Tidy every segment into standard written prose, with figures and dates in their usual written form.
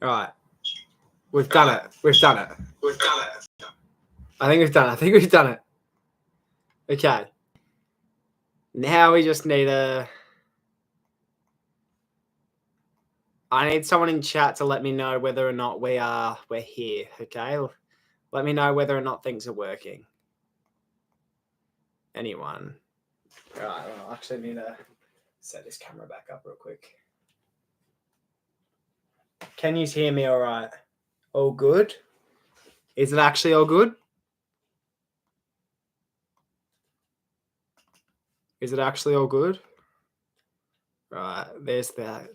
All right. We've done it. We've done it. I think we've done it. Okay. Now we just need I need someone in chat to let me know whether or not we're here, okay? Let me know whether or not things are working. Anyone? All right, well, I actually need to set this camera back up real quick. Can you hear me all right? All good? Is it actually all good? Is it actually all good? Right, there's that.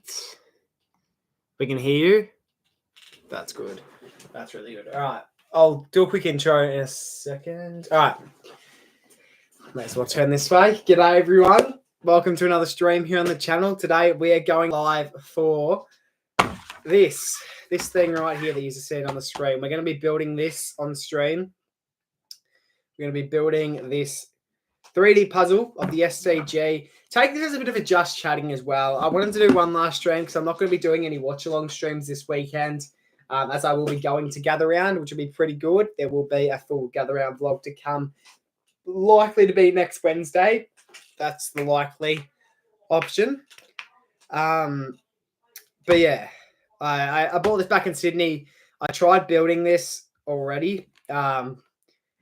We can hear you. That's good. That's really good. All right, I'll do a quick intro in a second. All right. Might as well turn this way. G'day, everyone. Welcome to another stream here on the channel. Today, we are going live for this thing right here that you just see on the screen. We're going to be building this on stream. We're going to be building this 3D puzzle of the SCG. Take this as a bit of a just chatting as well. I wanted to do one last stream because I'm not going to be doing any watch-along streams this weekend, as I will be going to Gather Round, which will be pretty good. There will be a full Gather Round vlog to come, likely to be next Wednesday. That's the likely option. But yeah, I bought this back in Sydney. I tried building this already, and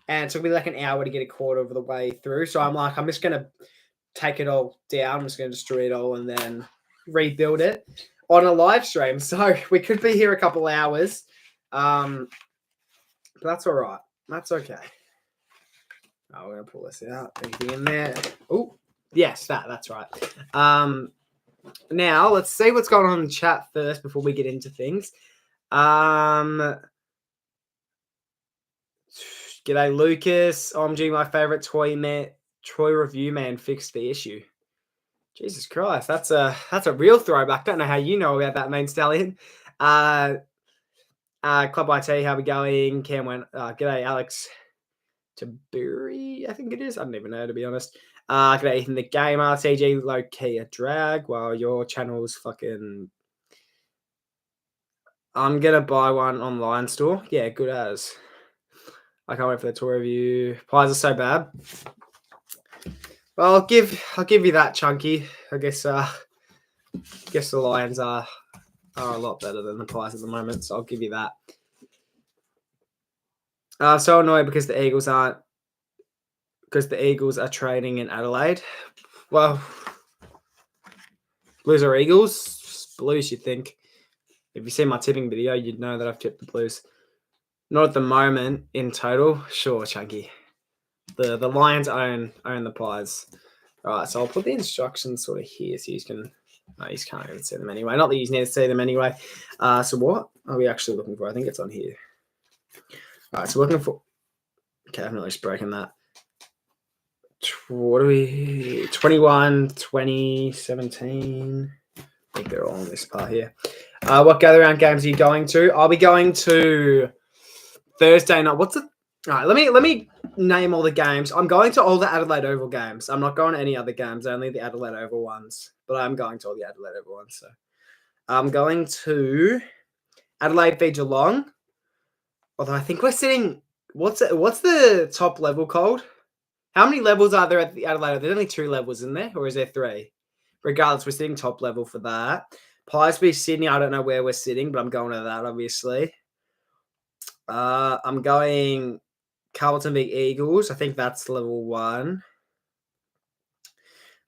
it took me like an hour to get a quarter of the way through. So I'm like, I'm just going to take it all down. I'm just going to destroy it all and then rebuild it on a live stream. So we could be here a couple hours. But that's all right. That's okay. Oh, we're going to pull this out. Anything in there? Oh, yes, that's right. Now, let's see what's going on in the chat first before we get into things. G'day, Lucas. OMG, my favorite toy review man fixed the issue. Jesus Christ, that's a real throwback. Don't know how you know about that, Main Stallion. Club IT, how we going? Cam went. G'day, Alex Taburi, I think it is. I don't even know, to be honest. G'day, Ethan the Gamer. CG low key a drag. Well, your channel's fucking. I'm gonna buy one online store. Yeah, good as. I can't wait for the tour review. Pies are so bad. Well, I'll give you that, Chunky. I guess the Lions are a lot better than the Pies at the moment, so I'll give you that. So annoyed because the Eagles are trading in Adelaide. Well, Blues or Eagles? Blues, you'd think. If you see my tipping video, you'd know that I've tipped the Blues. Not at the moment in total. Sure, Chunky. The Lions own the Pies. All right, so I'll put the instructions sort of here so you can. No, you can't even see them anyway. Not that you need to see them anyway. So what are we actually looking for? I think it's on here. All right, so we're looking for. Okay, I've not just broken that. What are we? 21, 20, 17. I think they're all on this part here. What gather round games are you going to? I'll be going to Thursday night. What's it? All right, let me name all the games. I'm going to all the Adelaide Oval games. I'm not going to any other games, only the Adelaide Oval ones. But I'm going to all the Adelaide Oval ones. So I'm going to Adelaide v Geelong. Although I think we're sitting. What's the top level called? How many levels are there at the Adelaide? There's only 2 levels in there, or is there 3? Regardless, we're sitting top level for that. Pies v Sydney. I don't know where we're sitting, but I'm going to that obviously. I'm going Carlton v Eagles. I think that's level 1.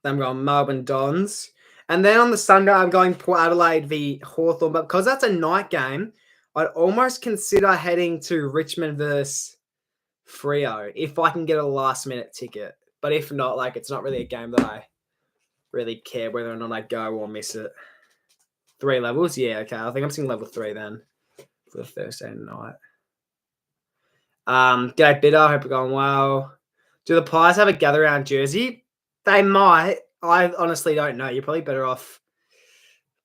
Then I'm going Melbourne Dons. And then on the Sunday, I'm going Port Adelaide v Hawthorn. But because that's a night game, I'd almost consider heading to Richmond versus Freo if I can get a last-minute ticket. But if not, like, it's not really a game that I really care whether or not I go or miss it. 3 levels? Yeah, okay. I think I'm seeing level 3 then for the Thursday night. G'day, Bitter. Hope you're going well. Do the Pies have a gather round jersey? They might. I honestly don't know. You're probably better off,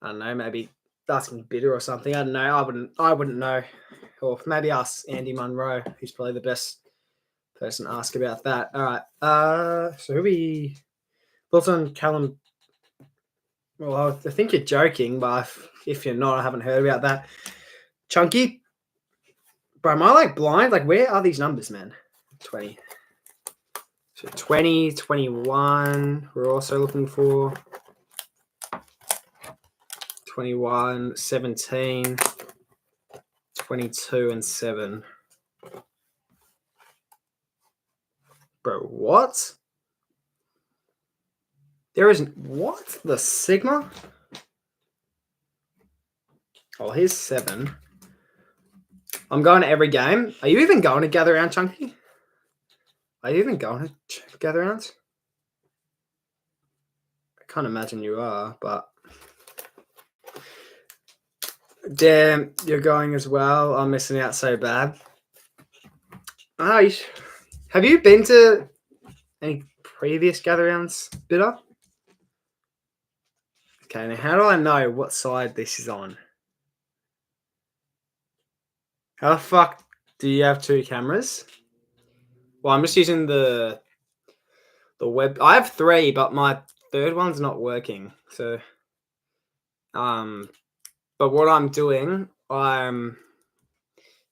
I don't know, maybe asking Bitter or something. I don't know. I wouldn't know. Or maybe ask Andy Munro, who's probably the best person to ask about that. All right. So who we thoughts on Callum? Well, I think you're joking, but if you're not, I haven't heard about that. Chunky. Bro, am I like blind? Like, where are these numbers, man? 20. So 20, 21, we're also looking for. 21, 17, 22, and 7. Bro, what? There isn't. What? The Sigma? Oh, here's 7. I'm going to every game. Are you even going to gather round, Chunky? Are you even going to gather rounds? I can't imagine you are, but damn, you're going as well. I'm missing out so bad. Oh, have you been to any previous gather rounds, Bitter? Okay, now how do I know what side this is on? How the fuck do you have 2 cameras? Well, I'm just using the web. I have 3, but my third one's not working. So, but what I'm doing, I'm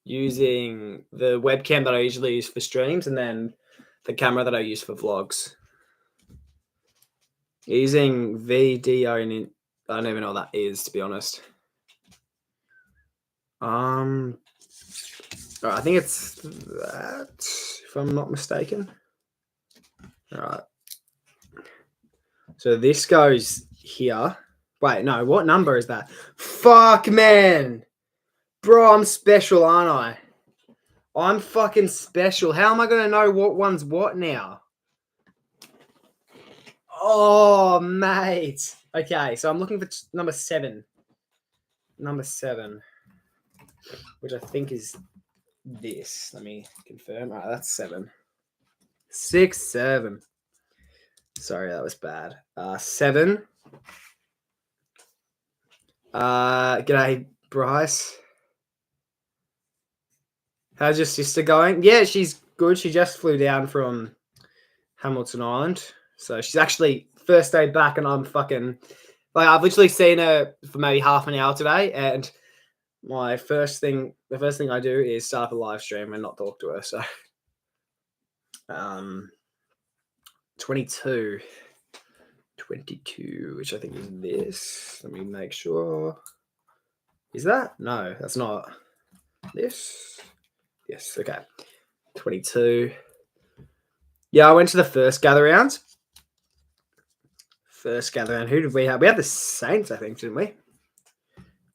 using the webcam that I usually use for streams, and then the camera that I use for vlogs. Using VDO, and I don't even know what that is, to be honest. I think it's that, if I'm not mistaken. All right. So this goes here. Wait, no, what number is that? Fuck, man. Bro, I'm special, aren't I? I'm fucking special. How am I going to know what one's what now? Oh, mate. Okay, so I'm looking for number 7. Number 7. Which I think is this. Let me confirm. All right, that's 7. 6, 7. Sorry, that was bad. 7. G'day, Bryce. How's your sister going? Yeah, she's good. She just flew down from Hamilton Island. So she's actually first day back, and I'm fucking like, I've literally seen her for maybe half an hour today, and the first thing I do is start up a live stream and not talk to her. So 22, which I think is this. Let me make sure. Is that? No, that's not this. Yes, okay. 22. Yeah, I went to the first gather round. Who did we have? We had the Saints, I think, didn't we?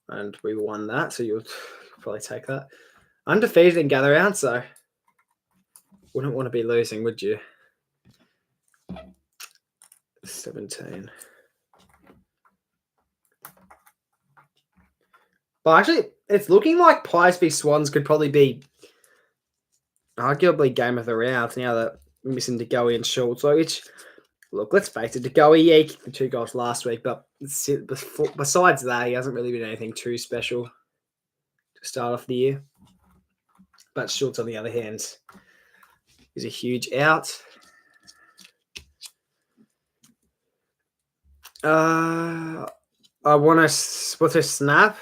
And we won that, so you'll probably take that. Undefeated in gather round, so wouldn't want to be losing, would you? 17. But actually, it's looking like Pies v Swans could probably be arguably game of the round now that we're missing DeGoey and Schultz. So look, let's face it, DeGoey kicked the 2 goals last week, but besides that, he hasn't really been anything too special to start off the year. But Schultz, on the other hand, is a huge out. I want to. What's her Snap?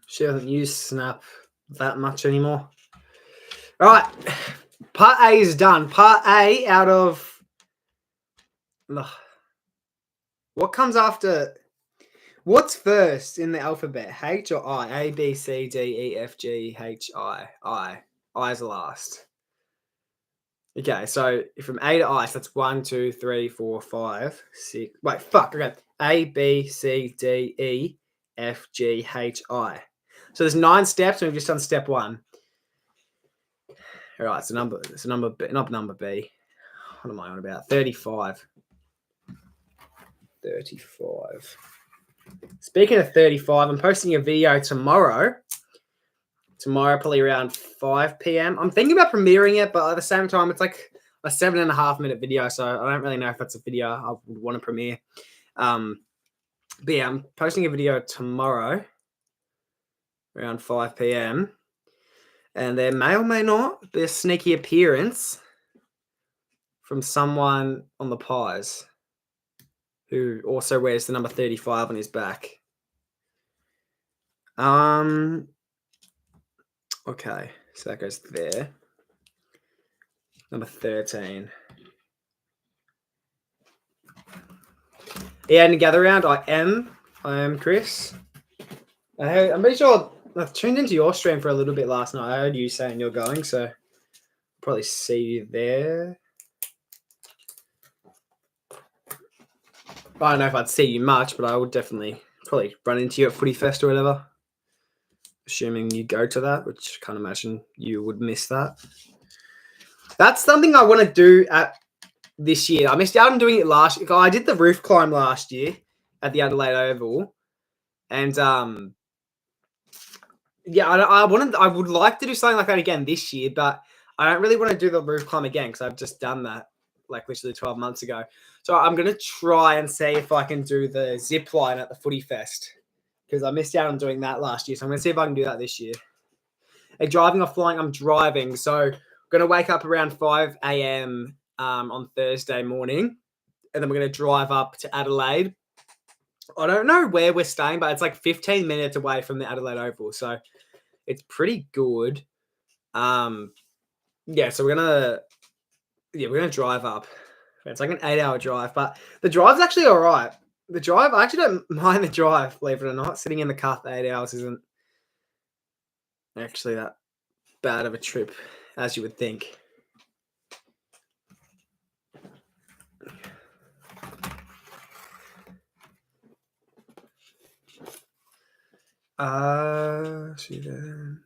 She doesn't use Snap that much anymore. All right, part A is done. Part A out of. What comes after? What's first in the alphabet? H or I? A, B, C, D, E, F, G, H, I. I is the last. Okay, so from A to I, so that's 1, 2, 3, 4, 5, 6. Wait, fuck. Okay, A, B, C, D, E, F, G, H, I. So there's 9 steps, and we've just done step 1. All right, it's a number. It's a number B, not number B. What am I on about? 35. 35. Speaking of 35, I'm posting a video tomorrow. Probably around 5 p.m. I'm thinking about premiering it, but at the same time, it's like a 7.5-minute video, so I don't really know if that's a video I would want to premiere. But yeah, I'm posting a video tomorrow around 5 p.m. And there may or may not be a sneaky appearance from someone on the Pies who also wears the number 35 on his back. Okay, so that goes there. Number 13. Yeah, and gather round. I am Chris. I'm pretty sure I tuned into your stream for a little bit last night. I heard you saying you're going, so probably see you there. I don't know if I'd see you much, but I would definitely probably run into you at Footy Fest or whatever. Assuming you go to that, which I can't imagine you would miss that. That's something I want to do at this year. I missed out on doing it last year. I did the roof climb last year at the Adelaide Oval, and yeah, I would like to do something like that again this year, but I don't really want to do the roof climb again because I've just done that like literally 12 months ago. So I'm gonna try and see if I can do the zip line at the Footy Fest because I missed out on doing that last year. So I'm gonna see if I can do that this year. Hey, driving or flying? I'm driving, so I'm gonna wake up around 5 a.m. On Thursday morning, and then we're gonna drive up to Adelaide. I don't know where we're staying, but it's like 15 minutes away from the Adelaide Oval, so it's pretty good. Yeah, so we're gonna drive up. It's like an 8-hour drive, but the drive's actually all right. The drive, I actually don't mind the drive, believe it or not. Sitting in the car for 8 hours isn't actually that bad of a trip as you would think. See then.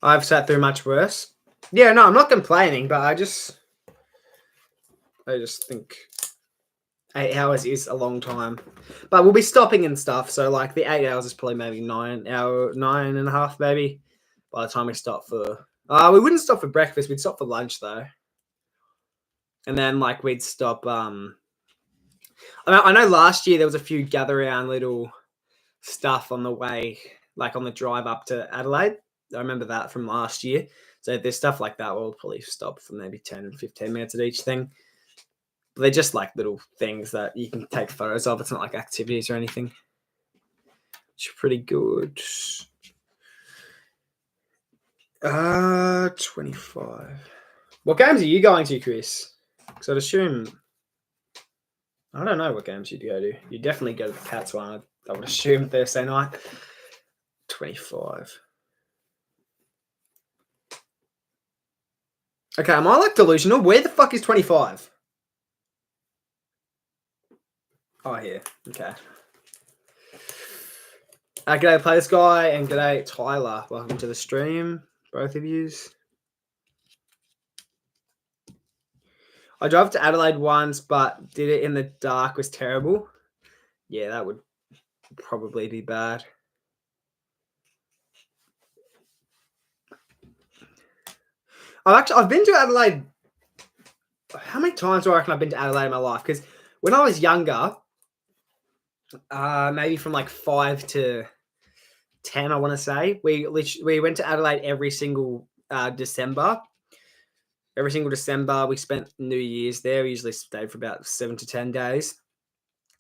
I've sat through much worse. Yeah, no, I'm not complaining, but I just think 8 hours is a long time. But we'll be stopping and stuff, so like the 8 hours is probably maybe 9 and a half, maybe. By the time we stop for we wouldn't stop for breakfast, we'd stop for lunch though. And then like we'd stop I know last year there was a few gather around little stuff on the way, like on the drive up to Adelaide. I remember that from last year. So there's stuff like that. We'll probably stop for maybe 10 and 15 minutes at each thing. But they're just like little things that you can take photos of. It's not like activities or anything. It's pretty good. 25. What games are you going to, Chris? Because I'd assume... I don't know what games you'd go to. You'd definitely go to the Cats one, I would assume, Thursday night. 25. Okay, am I like delusional? Where the fuck is 25? Oh, here. Okay. G'day, Play This Guy, and g'day, Tyler. Welcome to the stream, both of yous. I drove to Adelaide once, but did it in the dark, was terrible. Yeah, that would probably be bad. I've been to Adelaide. How many times do I reckon I've been to Adelaide in my life? Because when I was younger, maybe from like 5 to 10, I want to say, we went to Adelaide every single December. Every single December, we spent New Year's there. We usually stayed for about 7 to 10 days,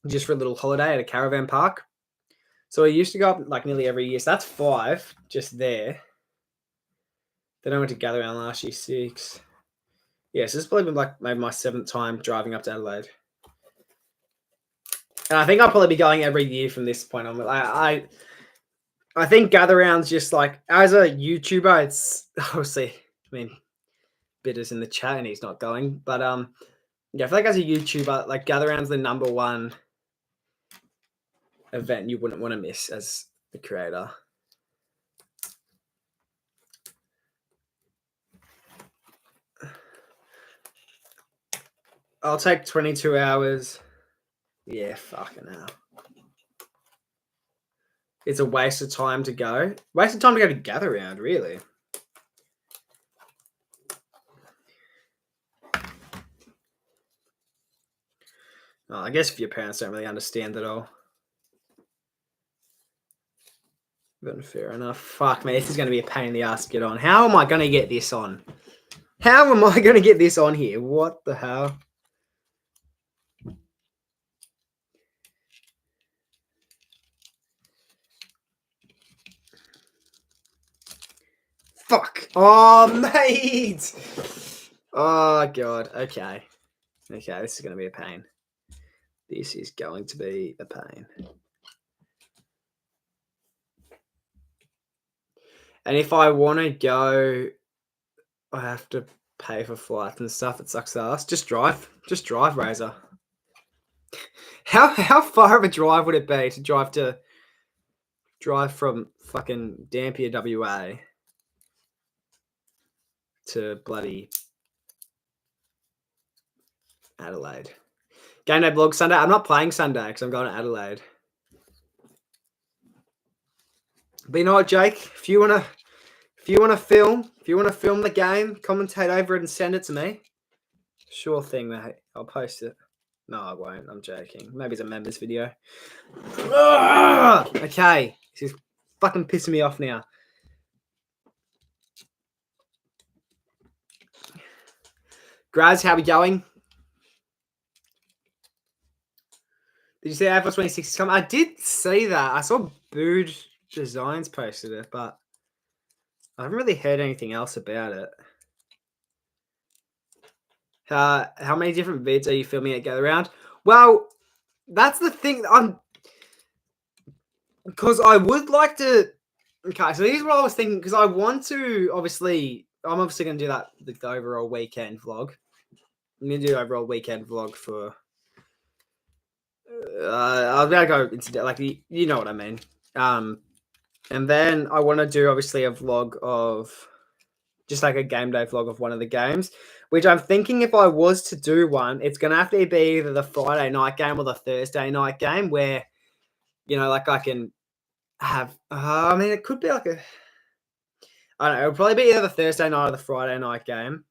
just for a little holiday at a caravan park. So we used to go up like nearly every year. So that's 5 just there. Then I went to gather around last year, 6. Yeah, so this has probably been like maybe my 7th time driving up to Adelaide. And I think I'll probably be going every year from this point on. I think gather rounds just like, as a YouTuber, it's obviously, I mean, Bitter's in the chat and he's not going. But yeah, I feel like as a YouTuber, like gather round's the number one event you wouldn't want to miss as the creator. I'll take 22 hours. Yeah, fucking hell. It's a waste of time to go. Waste of time to go to gather round, really. Oh, I guess if your parents don't really understand it all. Then fair enough. Fuck me, this is going to be a pain in the ass to get on. How am I going to get this on? How am I going to get this on here? What the hell? fuck. Oh, mate. Oh, God. Okay. Okay, this is going to be a pain. This is going to be a pain. And if I want to go, I have to pay for flights and stuff. It sucks ass. Just drive. Just drive, Razor. How far of a drive would it be to drive from fucking Dampier, WA to bloody Adelaide? Game day vlog Sunday. I'm not playing Sunday because I'm going to Adelaide. But you know what, Jake? If you wanna film the game, commentate over it and send it to me. Sure thing, mate. I'll post it. No, I won't. I'm joking. Maybe it's a members video. Okay. This is fucking pissing me off now. Graz, how we going? Did you see AFL 26 is coming? I did see that. I saw Booed Designs posted it, but I haven't really heard anything else about it. How many different vids are you filming at Gather Round? Well, that's the thing. Because I would like to. Okay, so here's what I was thinking. Because I want to, obviously, I'm obviously going to do that the overall weekend vlog. I'm going to do the overall weekend vlog for. I'll be able to go into like you know what I mean. And then I want to do obviously a vlog of just like a game day vlog of one of the games, which I'm thinking if I was to do one, it's going to have to be either the Friday night game or the Thursday night game where, you know, like I can have, I mean, it could be like I don't know, it'll probably be either the Thursday night or the Friday night game.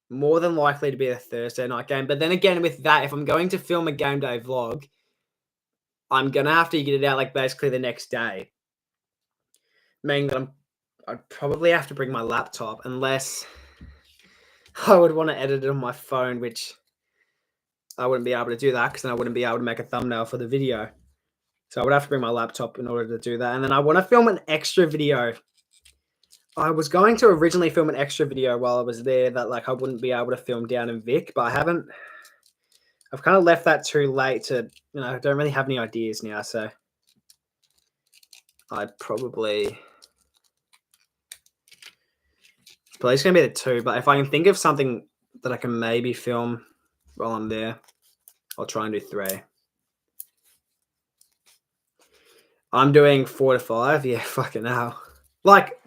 More than likely to be a Thursday night game. But then again, with that, if I'm going to film a game day vlog, I'm going to have to get it out like basically the next day. Meaning that I'd probably have to bring my laptop unless I would want to edit it on my phone, which I wouldn't be able to do that because then I wouldn't be able to make a thumbnail for the video. So I would have to bring my laptop in order to do that. And then I want to film an extra video. I was going to originally film an extra video while I was there that like I wouldn't be able to film down in Vic, but I haven't. I've kind of left that too late to, you know, I don't really have any ideas now. So I'd probably it's going to be the 2, but if I can think of something that I can maybe film while I'm there, I'll try and do 3. I'm doing 4 to 5. Yeah, fucking hell. Like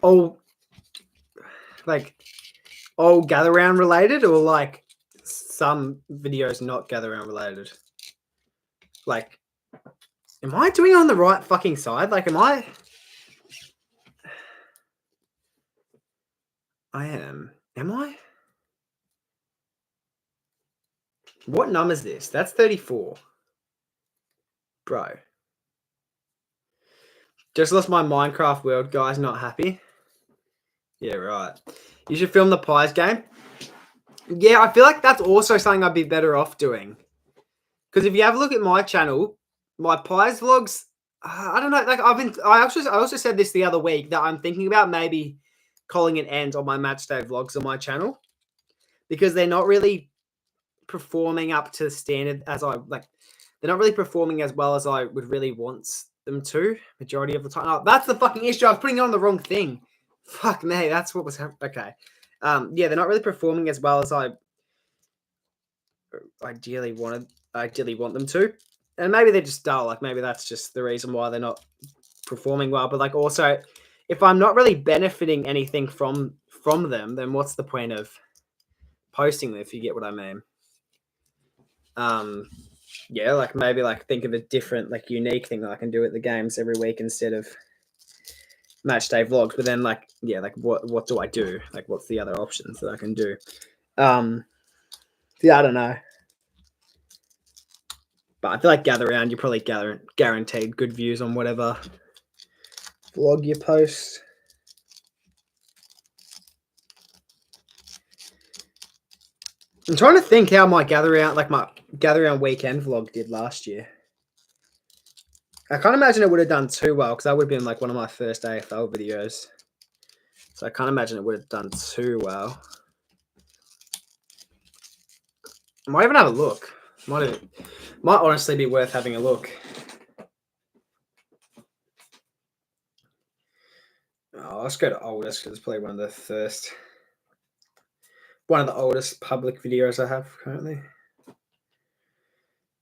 all gather round related or like some videos not gather round related? Like, am I doing it on the right fucking side? Like, am I? I am. Am I? What number is this? That's 34. Bro. Just lost my Minecraft world, guys. Not happy. Yeah, right. You should film the Pies game. Yeah, I feel like that's also something I'd be better off doing. Because if you have a look at my channel, my Pies vlogs, I don't know. Like I also said this the other week that I'm thinking about maybe calling an end on my match day vlogs on my channel because they're not really performing up to the standard as I like. They're not really performing as well as I would really want them to. Majority of the time. Oh, that's the fucking issue. I was putting it on the wrong thing. Fuck me. That's what was happening. Okay. Yeah, they're not really performing as well as I ideally want them to. And maybe they're just dull. Like maybe that's just the reason why they're not performing well. But like also, if I'm not really benefiting anything from them, then what's the point of posting them? If you get what I mean. Yeah, like maybe like think of a different like unique thing that I can do at the games every week instead of match day vlogs. But then like yeah, like what do I do? Like what's the other options that I can do? Yeah, I don't know. But I feel like gather round, you're probably guaranteed good views on whatever vlog you post. I'm trying to think how my gather round weekend vlog did last year. I can't imagine it would have done too well because that would have been like one of my first AFL videos. So I can't imagine it would have done too well. I might even have a look. Might honestly be worth having a look. Oh, let's go to oldest because it's probably one of the oldest public videos I have currently.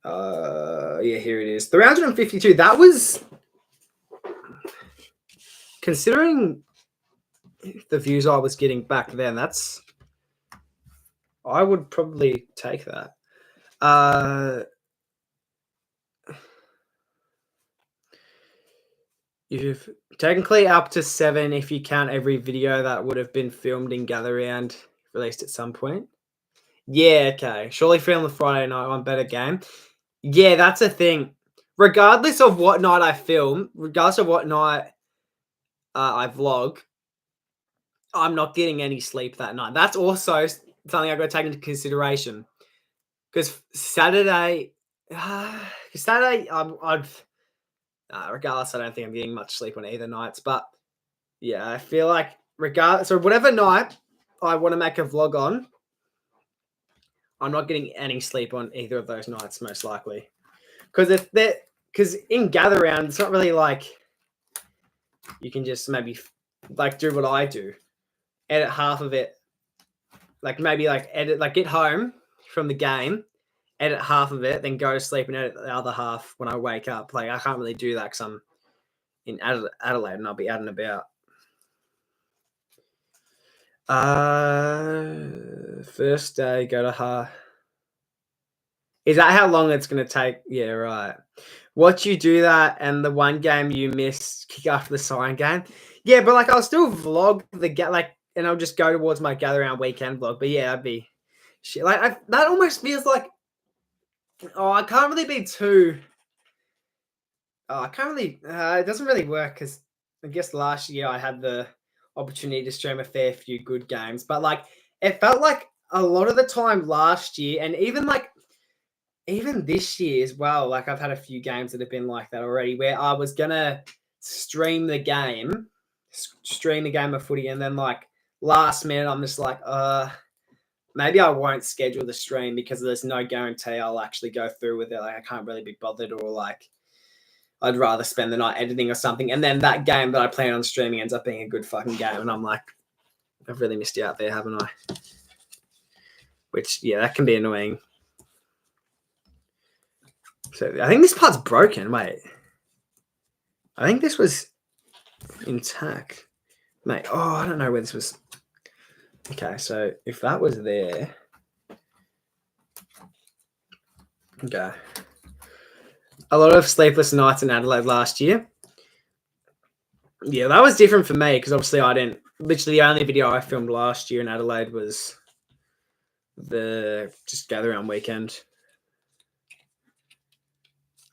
Yeah, here it is. 352. That was, considering the views I was getting back then, I would probably take that. You've technically up to 7 if you count every video that would have been filmed in Gather Round, released at some point. Yeah, okay. Surely film the Friday night one, better game. Yeah, that's a thing. Regardless of what night I film, regardless of what night I vlog, I'm not getting any sleep that night. That's also something I've got to take into consideration. Because Saturday, regardless, I don't think I'm getting much sleep on either nights. But yeah, I feel like regardless, so whatever night I want to make a vlog on, I'm not getting any sleep on either of those nights, most likely. Because in Gather Round, it's not really like you can just maybe like do what I do, edit half of it, like maybe like edit, like get home from the game, edit half of it, then go to sleep and edit the other half when I wake up. Like I can't really do that because I'm in Adelaide and I'll be out and about. First day, go to her. Is that how long it's going to take? Yeah, right. Watch you do that and the one game you missed, kick after the siren game. Yeah, but like I'll still vlog and I'll just go towards my Gather Round weekend vlog. But yeah, that'd be shit. Like that almost feels like, I can't really be too. I can't really. It doesn't really work because I guess last year I had the opportunity to stream a fair few good games, but like it felt like a lot of the time last year, and even this year as well. Like I've had a few games that have been like that already, where I was gonna stream the game of footy, and then like last minute I'm just like, maybe I won't schedule the stream because there's no guarantee I'll actually go through with it. Like I can't really be bothered, or like I'd rather spend the night editing or something. And then that game that I plan on streaming ends up being a good fucking game. And I'm like, I've really missed you out there, haven't I? Which, yeah, that can be annoying. So I think this part's broken. Wait. I think this was intact. Mate, I don't know where this was. Okay, so if that was there. Okay. A lot of sleepless nights in Adelaide last year. Yeah, that was different for me because obviously I didn't. Literally, the only video I filmed last year in Adelaide was the just Gather Round weekend.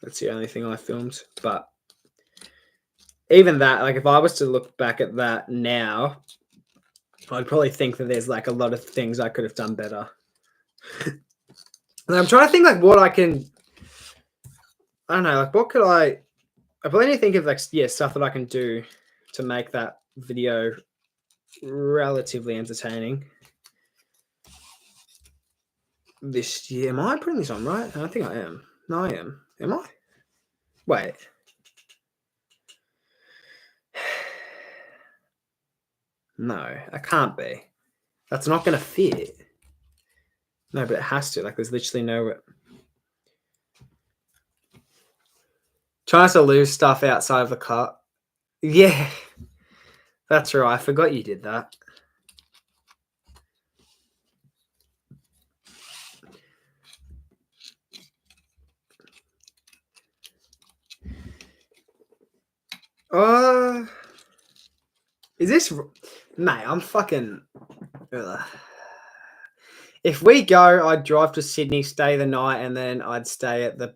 That's the only thing I filmed. But even that, like if I was to look back at that now, I'd probably think that there's like a lot of things I could have done better. And I'm trying to think like what I can. I don't know, like what could I probably need to think of like stuff that I can do to make that video relatively entertaining this year. Am I putting this on right? I think I am. No, I am. Am I? Wait. No, I can't be. That's not going to fit. No, but it has to. Like, there's literally no. Trying to lose stuff outside of the cut. Yeah, that's right. I forgot you did that. Is this, mate? I'm fucking. If we go, I'd drive to Sydney, stay the night, and then I'd head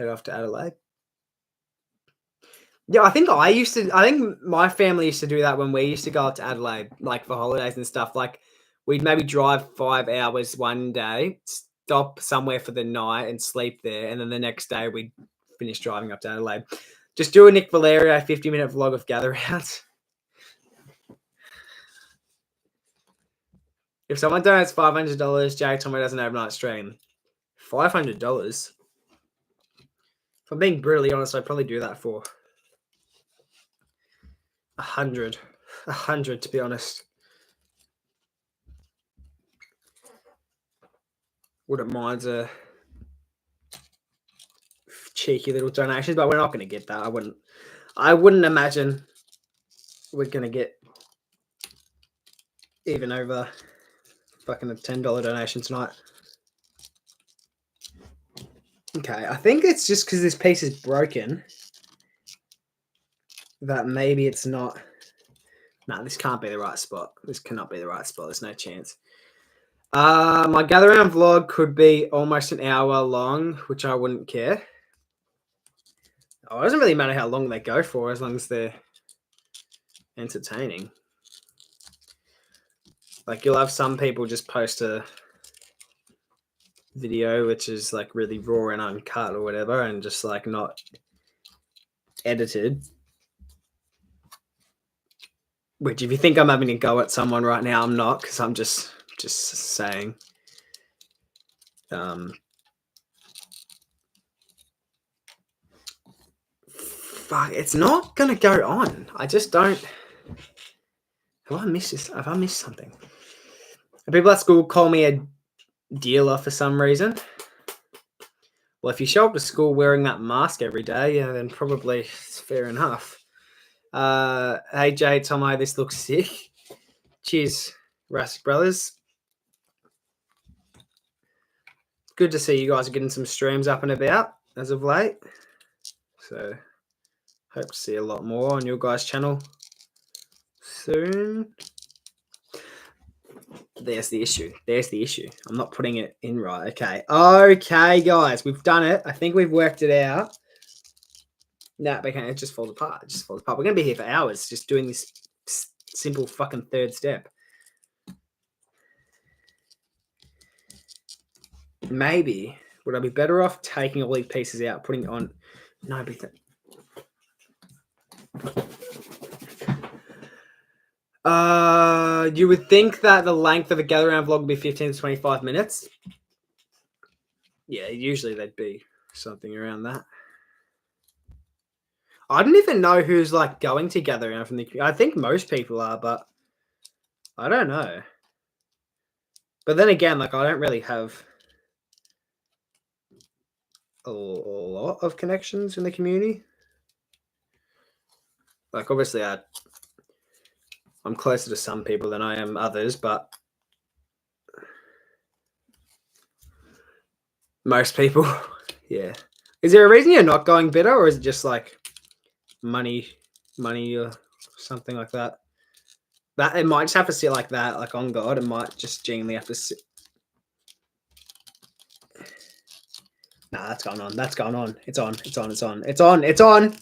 off to Adelaide. Yeah, I think my family used to do that when we used to go up to Adelaide, like for holidays and stuff. Like we'd maybe drive 5 hours one day, stop somewhere for the night and sleep there. And then the next day we'd finish driving up to Adelaide. Just do a Nick Valerio 50-minute vlog of Gather Rounds. If someone donates $500, Jay Tomo does an overnight stream. $500. If I'm being brutally honest, I'd probably do that for 100. 100, to be honest. Wouldn't mind a cheeky little donations, but we're not going to get that. I wouldn't imagine we're going to get even over fucking a $10 donation tonight. Okay, I think it's just because this piece is broken that maybe it's not. No, this can't be the right spot. This cannot be the right spot. There's no chance. My gather round vlog could be almost an hour long, which I wouldn't care. Oh, it doesn't really matter how long they go for, as long as they're entertaining. Like, you'll have some people just post a video which is like really raw and uncut or whatever, and just like not edited. Which, if you think I'm having a go at someone right now, I'm not, because I'm just saying. Fuck, it's not gonna go on. I just don't. Have I missed this? Have I missed something? People at school call me a dealer for some reason. Well, if you show up to school wearing that mask every day, yeah, then probably it's fair enough. Hey, Jay, Tomo, this looks sick. Cheers, Rassic Brothers. Good to see you guys are getting some streams up and about as of late. So, hope to see a lot more on your guys' channel soon. There's the issue. There's the issue. I'm not putting it in right. Okay. Okay, guys. We've done it. I think we've worked it out. Nah, but it just falls apart. It just falls apart. We're going to be here for hours just doing this simple fucking third step. Maybe. Would I be better off taking all these pieces out, putting it on? No, but you would think that the length of a gather round vlog would be 15 to 25 minutes. Yeah, usually they'd be something around that. I don't even know who's like going to gather round from the. I think most people are, but I don't know. But then again, like, I don't really have a lot of connections in the community. Like, obviously, I'm closer to some people than I am others, but most people, yeah. Is there a reason you're not going better, or is it just like money or something like that? That it might just have to sit like that, like on God. It might just genuinely have to sit. Nah, that's going on. That's going on. It's on. It's on. It's on. It's on. It's on.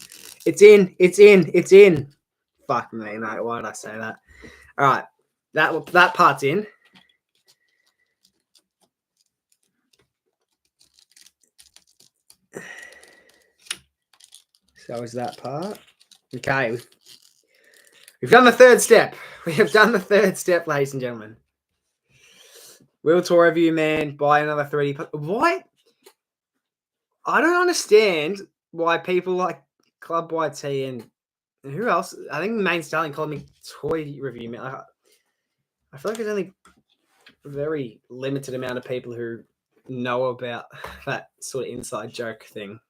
It's in. It's in. It's in. Fuck me, mate. Why did I say that? All right. That part's in. So is that part. Okay. We've done the third step. We have done the third step, ladies and gentlemen. World Tour review, man. Buy another 3D. What? I don't understand why people like Club YT and who else? I think Main Styling called me toy review, man. I feel like there's only a very limited amount of people who know about that sort of inside joke thing.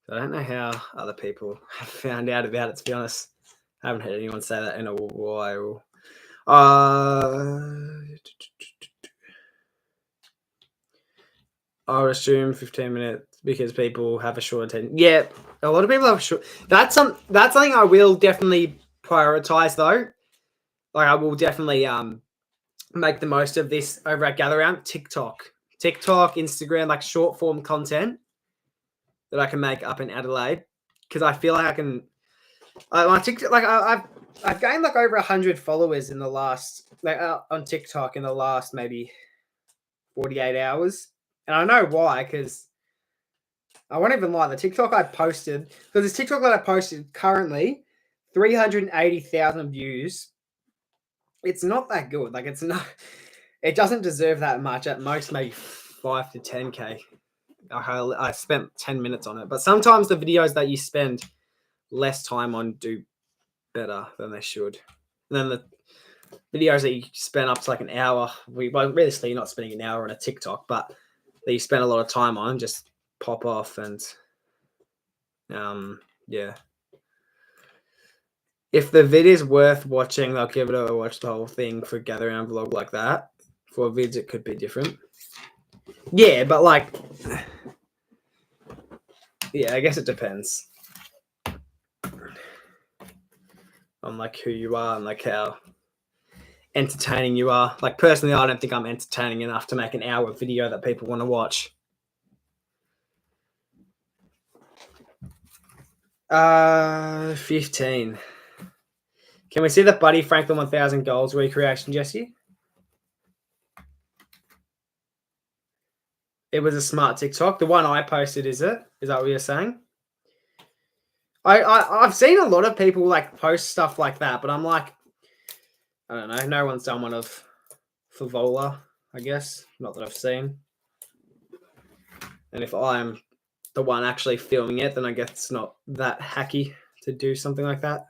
I don't know how other people have found out about it, to be honest. I haven't heard anyone say that in a while. I would assume 15 minutes because people have a short attention. Yeah, a lot of people have short. That's something I will definitely prioritize, though. Like, I will definitely make the most of this over at Gather Round. TikTok, Instagram, like short form content that I can make up in Adelaide, because I feel like I can. My TikTok, like I've gained like over 100 followers in the last on TikTok in the last maybe 48 hours. And I know why, because I won't even lie. The TikTok I posted, because this TikTok that I posted currently, 380,000 views It's not that good. Like it's not. It doesn't deserve that much. At most, maybe 5 to 10K. I spent 10 minutes on it, but sometimes the videos that you spend less time on do better than they should. And then the videos that you spend up to like an hour, well, realistically, you're not spending an hour on a TikTok, but that you spend a lot of time on just pop off and yeah. If the vid is worth watching, I'll give it a watch the whole thing. For gather around vlog like that. For vids, it could be different. Yeah, but like, yeah, I guess it depends on like who you are and like how entertaining you are. Like personally, I don't think I'm entertaining enough to make an hour video that people want to watch. 15. Can we see the Buddy Franklin 1000 goals recreation, Jesse? It was a smart TikTok. The one I posted, is it? Is that what you're saying? I've seen a lot of people like post stuff like that, but I'm like, I don't know. No one's done one of Favola, I guess. Not that I've seen. And if I'm the one actually filming it, then I guess it's not that hacky to do something like that.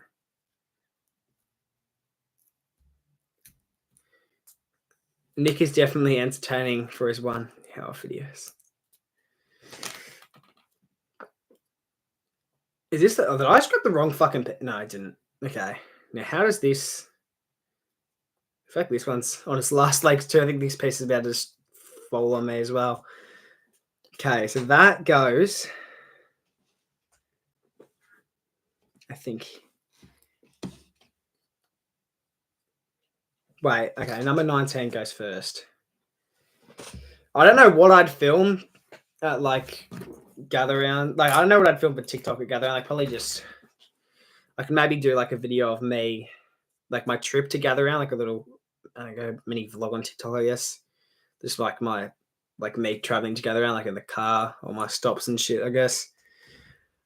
Nick is definitely entertaining for his 1 hour videos. Is this did I script the wrong fucking? No, I didn't. Okay. Now, how does this? In fact, this one's on its last legs too. I think this piece is about to just fall on me as well. Okay, so that goes. I think. Wait. Okay, number 19 goes first. I don't know what I'd film at like gather around. Like I don't know what I'd film for TikTok at gather around. Like probably just. I could maybe do like a video of me, like my trip to gather around, like a little, mini vlog on TikTok, I guess. Just like me traveling to gather around, like in the car, or my stops and shit, I guess.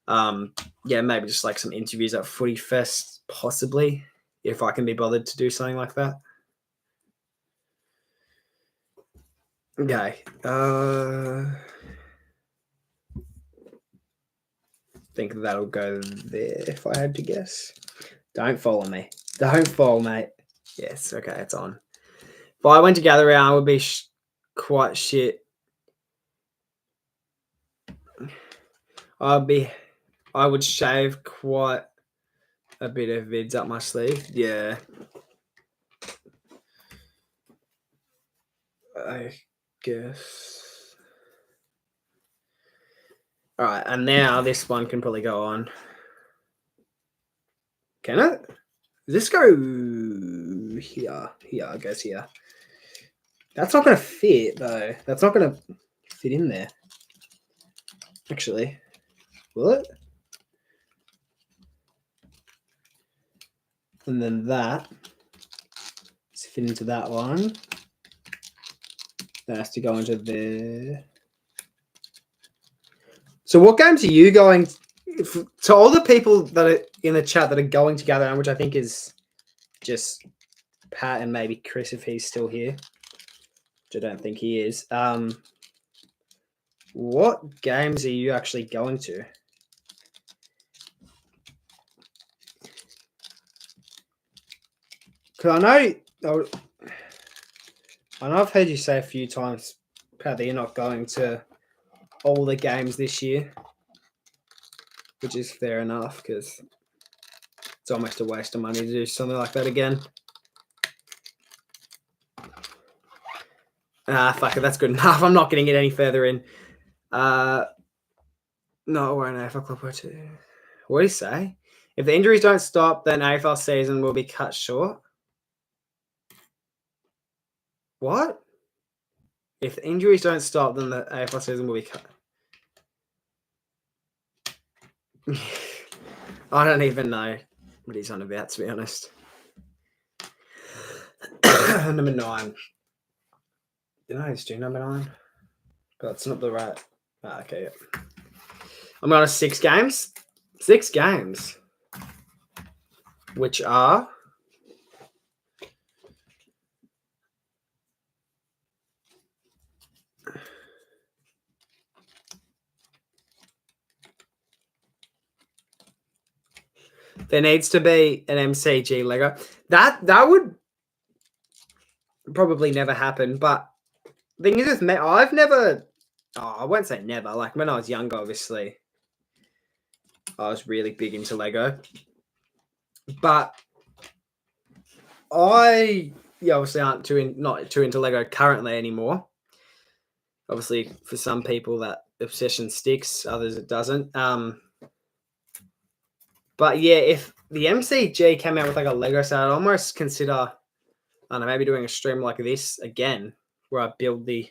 Yeah, maybe just like some interviews at Footy Fest, possibly, if I can be bothered to do something like that. Okay. I think that'll go there if I had to guess. Don't follow me. Don't fall, mate. Yes, okay, it's on. If I went to gather around, I would be quite shit. I would shave quite a bit of vids up my sleeve. Yeah. I guess. All right, and now this one can probably go on. Can it? Does this go here? Here, I guess here. That's not going to fit, though. That's not going to fit in there. Actually, will it? And then that. Let's fit into that one. That has to go into there. So what games are you going to all the people that are in the chat that are going to gather around, which I think is just Pat and maybe Chris if he's still here, which I don't think he is. What games are you actually going to? Because I know I've heard you say a few times, Pat, that you're not going to all the games this year, which is fair enough because it's almost a waste of money to do something like that again. Fuck it, that's good enough. I'm not getting it any further in. No, it won't AFL Club War 2. What do you say? If the injuries don't stop, then AFL season will be cut short. What? If the injuries don't stop, then the AFL season will be cut. I don't even know what he's on about, to be honest. Number 9. Did I just do number 9? But it's not the right. Okay, yeah. I'm going to 6 games. 6 games. Which are There needs to be an MCG Lego. That would probably never happen. But the thing is with me, I've never. Oh, I won't say never. Like when I was younger, obviously, I was really big into Lego. But I obviously aren't not too into Lego currently anymore. Obviously, for some people that obsession sticks, others it doesn't. But yeah, if the MCG came out with like a Lego set, I'd almost consider, I don't know, maybe doing a stream like this again, where I build the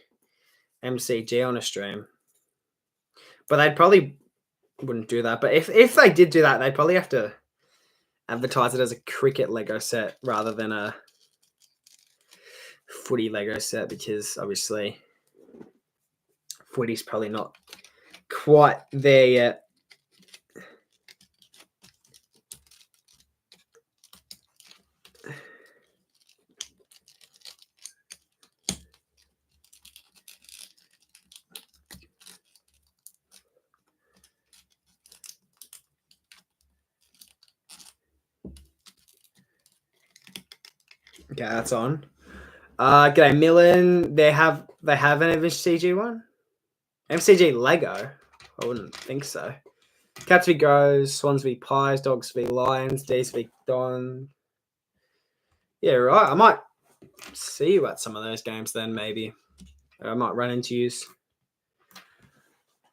MCG on a stream. But they probably wouldn't do that. But if they did do that, they'd probably have to advertise it as a cricket Lego set rather than a footy Lego set, because obviously footy's probably not quite there yet. Okay, that's on. G'day, Millen. They have an MCG one? MCG Lego? I wouldn't think so. Cats v Goes, Swans v Pies, Dogs v Lions, D's v Don. Yeah, right. I might see you at some of those games then, maybe. I might run into you.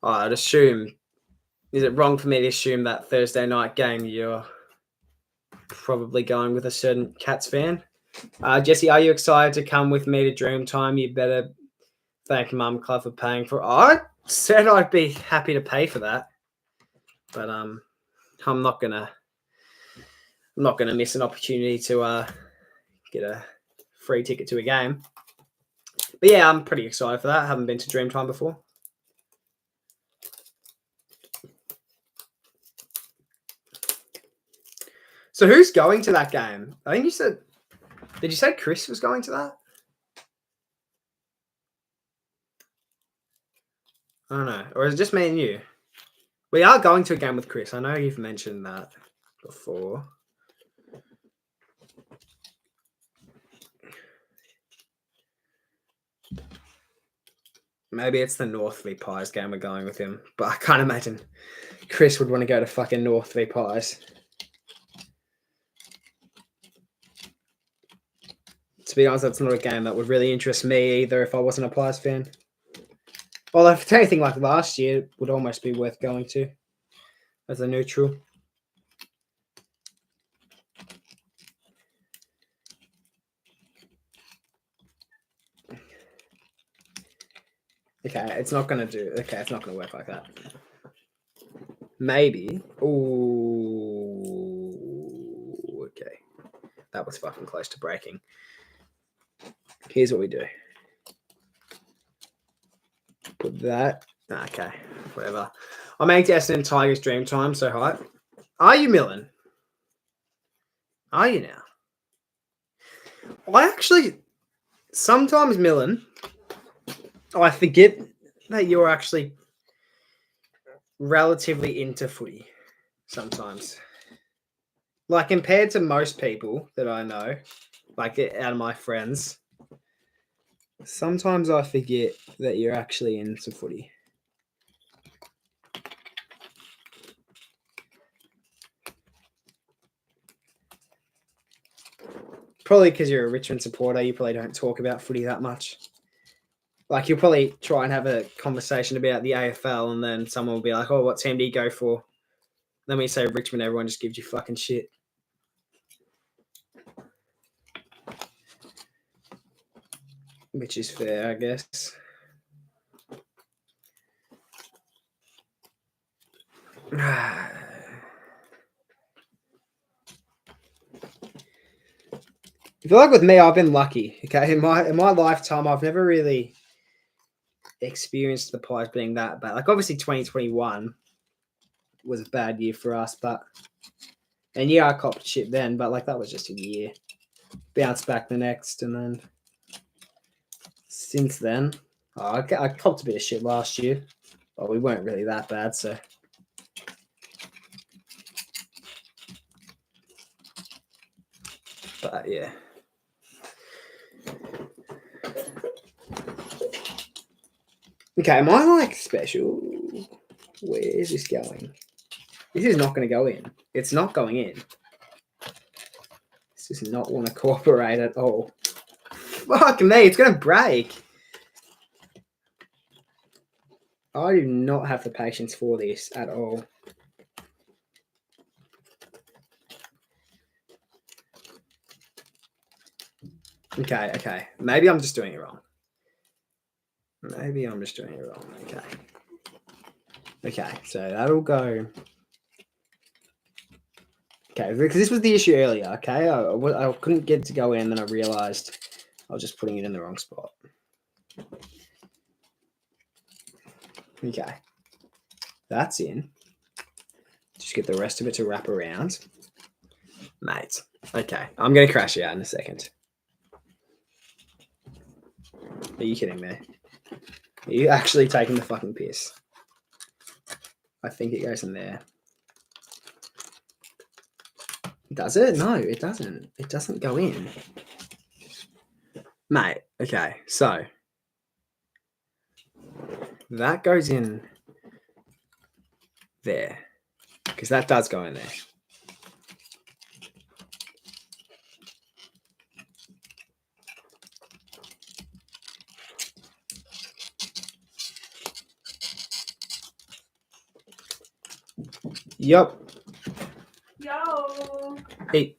I'd assume. Is it wrong for me to assume that Thursday night game you're probably going with a certain Cats fan? Jesse, are you excited to come with me to Dreamtime? You better thank Mum Club for paying for it. I said I'd be happy to pay for that. But I'm not gonna miss an opportunity to get a free ticket to a game. But yeah, I'm pretty excited for that. I haven't been to Dreamtime before. So who's going to that game? I think you said. Did you say Chris was going to that? I don't know. Or is it just me and you? We are going to a game with Chris. I know you've mentioned that before. Maybe it's the North v Pies game we're going with him. But I can't imagine Chris would want to go to fucking North v Pies. To be honest, that's not a game that would really interest me either if I wasn't a Pies fan. Well, if it's anything like last year, it would almost be worth going to as a neutral. Okay, it's not going to work like that. Maybe. Ooh, okay. That was fucking close to breaking. Here's what we do. Put that. Okay, whatever. I'm making Essendon Tigers Dreamtime, so hype. Are you, Millen? Are you now? I actually, sometimes, Millen, I forget that you're actually relatively into footy sometimes. Like, compared to most people that I know, like out of my friends, sometimes I forget that you're actually into footy. Probably because you're a Richmond supporter, you probably don't talk about footy that much. Like, you'll probably try and have a conversation about the AFL, and then someone will be like, oh, what team do you go for? Then when you say Richmond, everyone just gives you fucking shit. Which is fair, I guess. I feel like with me, I've been lucky. Okay, in my lifetime, I've never really experienced the Pies being that bad. Like, obviously 2021 was a bad year for us, and yeah, I copped shit then, but like that was just a year. Bounced back the next, and then since then, I copped a bit of shit last year. Well, we weren't really that bad, so. But yeah. Okay, am I like special? Where is this going? This is not going to go in. It's not going in. This does not want to cooperate at all. Fuck me, it's going to break. I do not have the patience for this at all. Okay. Maybe I'm just doing it wrong. Okay, so that'll go. Okay, because this was the issue earlier, okay? I couldn't get it to go in, then I realised I was just putting it in the wrong spot. Okay. That's in. Just get the rest of it to wrap around. Mate. Okay, I'm going to crash it out in a second. Are you kidding me? Are you actually taking the fucking piss? I think it goes in there. Does it? No, it doesn't. It doesn't go in. Mate, okay, so that goes in there because that does go in there. Yup. Yo. Hey.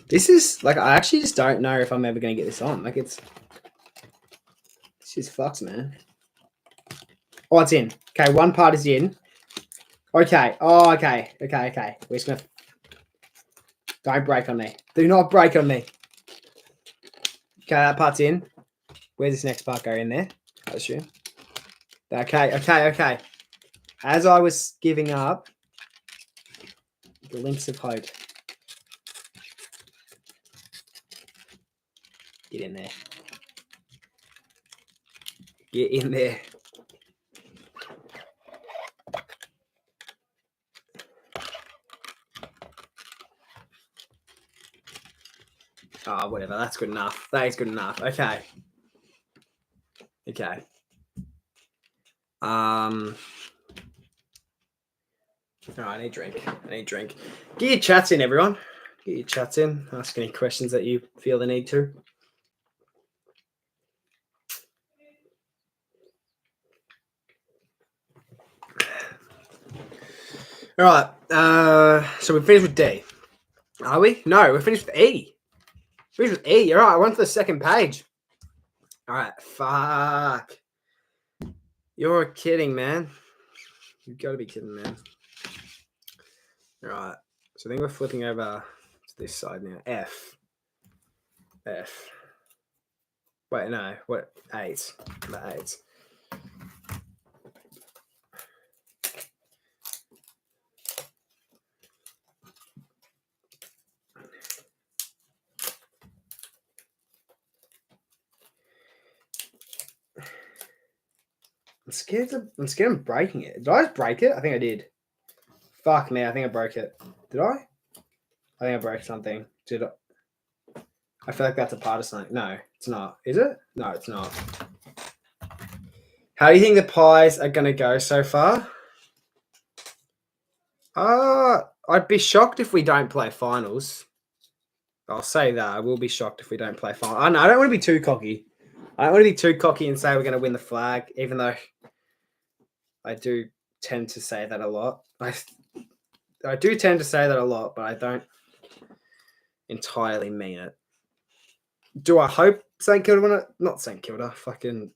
This is like I actually just don't know if I'm ever gonna get this on. Like this just fucks, man. Oh, it's in. Okay, one part is in. Okay. Oh, okay. Okay. We're just gonna. Don't break on me. Do not break on me. Okay, that part's in. Where's this next part go in there? I assume. Okay. As I was giving up, the links of hope. Get in there. Get in there. Oh, whatever. That's good enough. That is good enough. Okay. Oh, I need a drink. Get your chats in, everyone. Get your chats in. Ask any questions that you feel the need to. All right. So we finished with D. Are we? No, we're finished with E. Finished with E. All right. I went to the second page. All right. Fuck. You're kidding, man. You've got to be kidding, man. All right. So I think we're flipping over to this side now. F. Wait, no. What? 8. The 8. I'm scared of breaking it. Did I just break it? I think I did. Fuck me, I think I broke it. Did I? I think I broke something. Did I? I feel like that's a part of something. No, it's not. Is it? No, it's not. How do you think the Pies are going to go so far? I'd be shocked if we don't play finals. I'll say that. I will be shocked if we don't play finals. I don't want to be too cocky. I don't want to be too cocky and say we're going to win the flag, even though I do tend to say that a lot. I do tend to say that a lot, but I don't entirely mean it. Do I hope St Kilda win it? Not St Kilda. Fucking,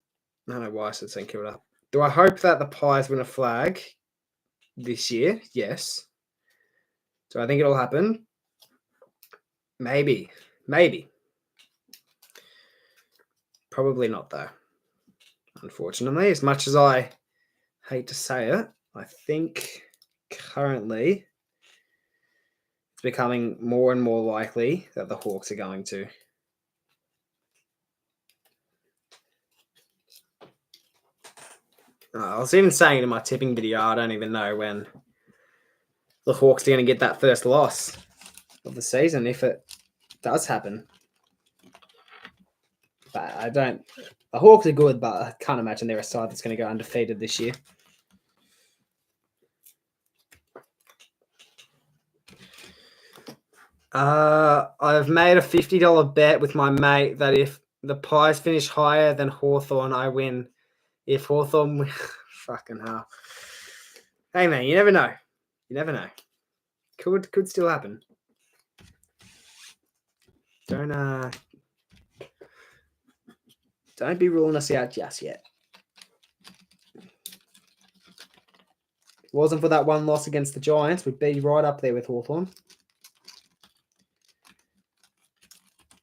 I don't know why I said St Kilda. Do I hope that the Pies win a flag? this year? Yes. Do I think it'll happen? Maybe. Probably not, though. Unfortunately, as much as I hate to say it, I think currently it's becoming more and more likely that the Hawks are going to. I was even saying in my tipping video, I don't even know when the Hawks are going to get that first loss of the season, if it does happen. But I don't. The Hawks are good, but I can't imagine they're a side that's going to go undefeated this year. I've made a $50 bet with my mate that if the Pies finish higher than Hawthorn, I win. If Hawthorn, fucking hell. Hey man, you never know. Could still happen. Don't be ruling us out just yet. If it wasn't for that one loss against the Giants, we'd be right up there with Hawthorn.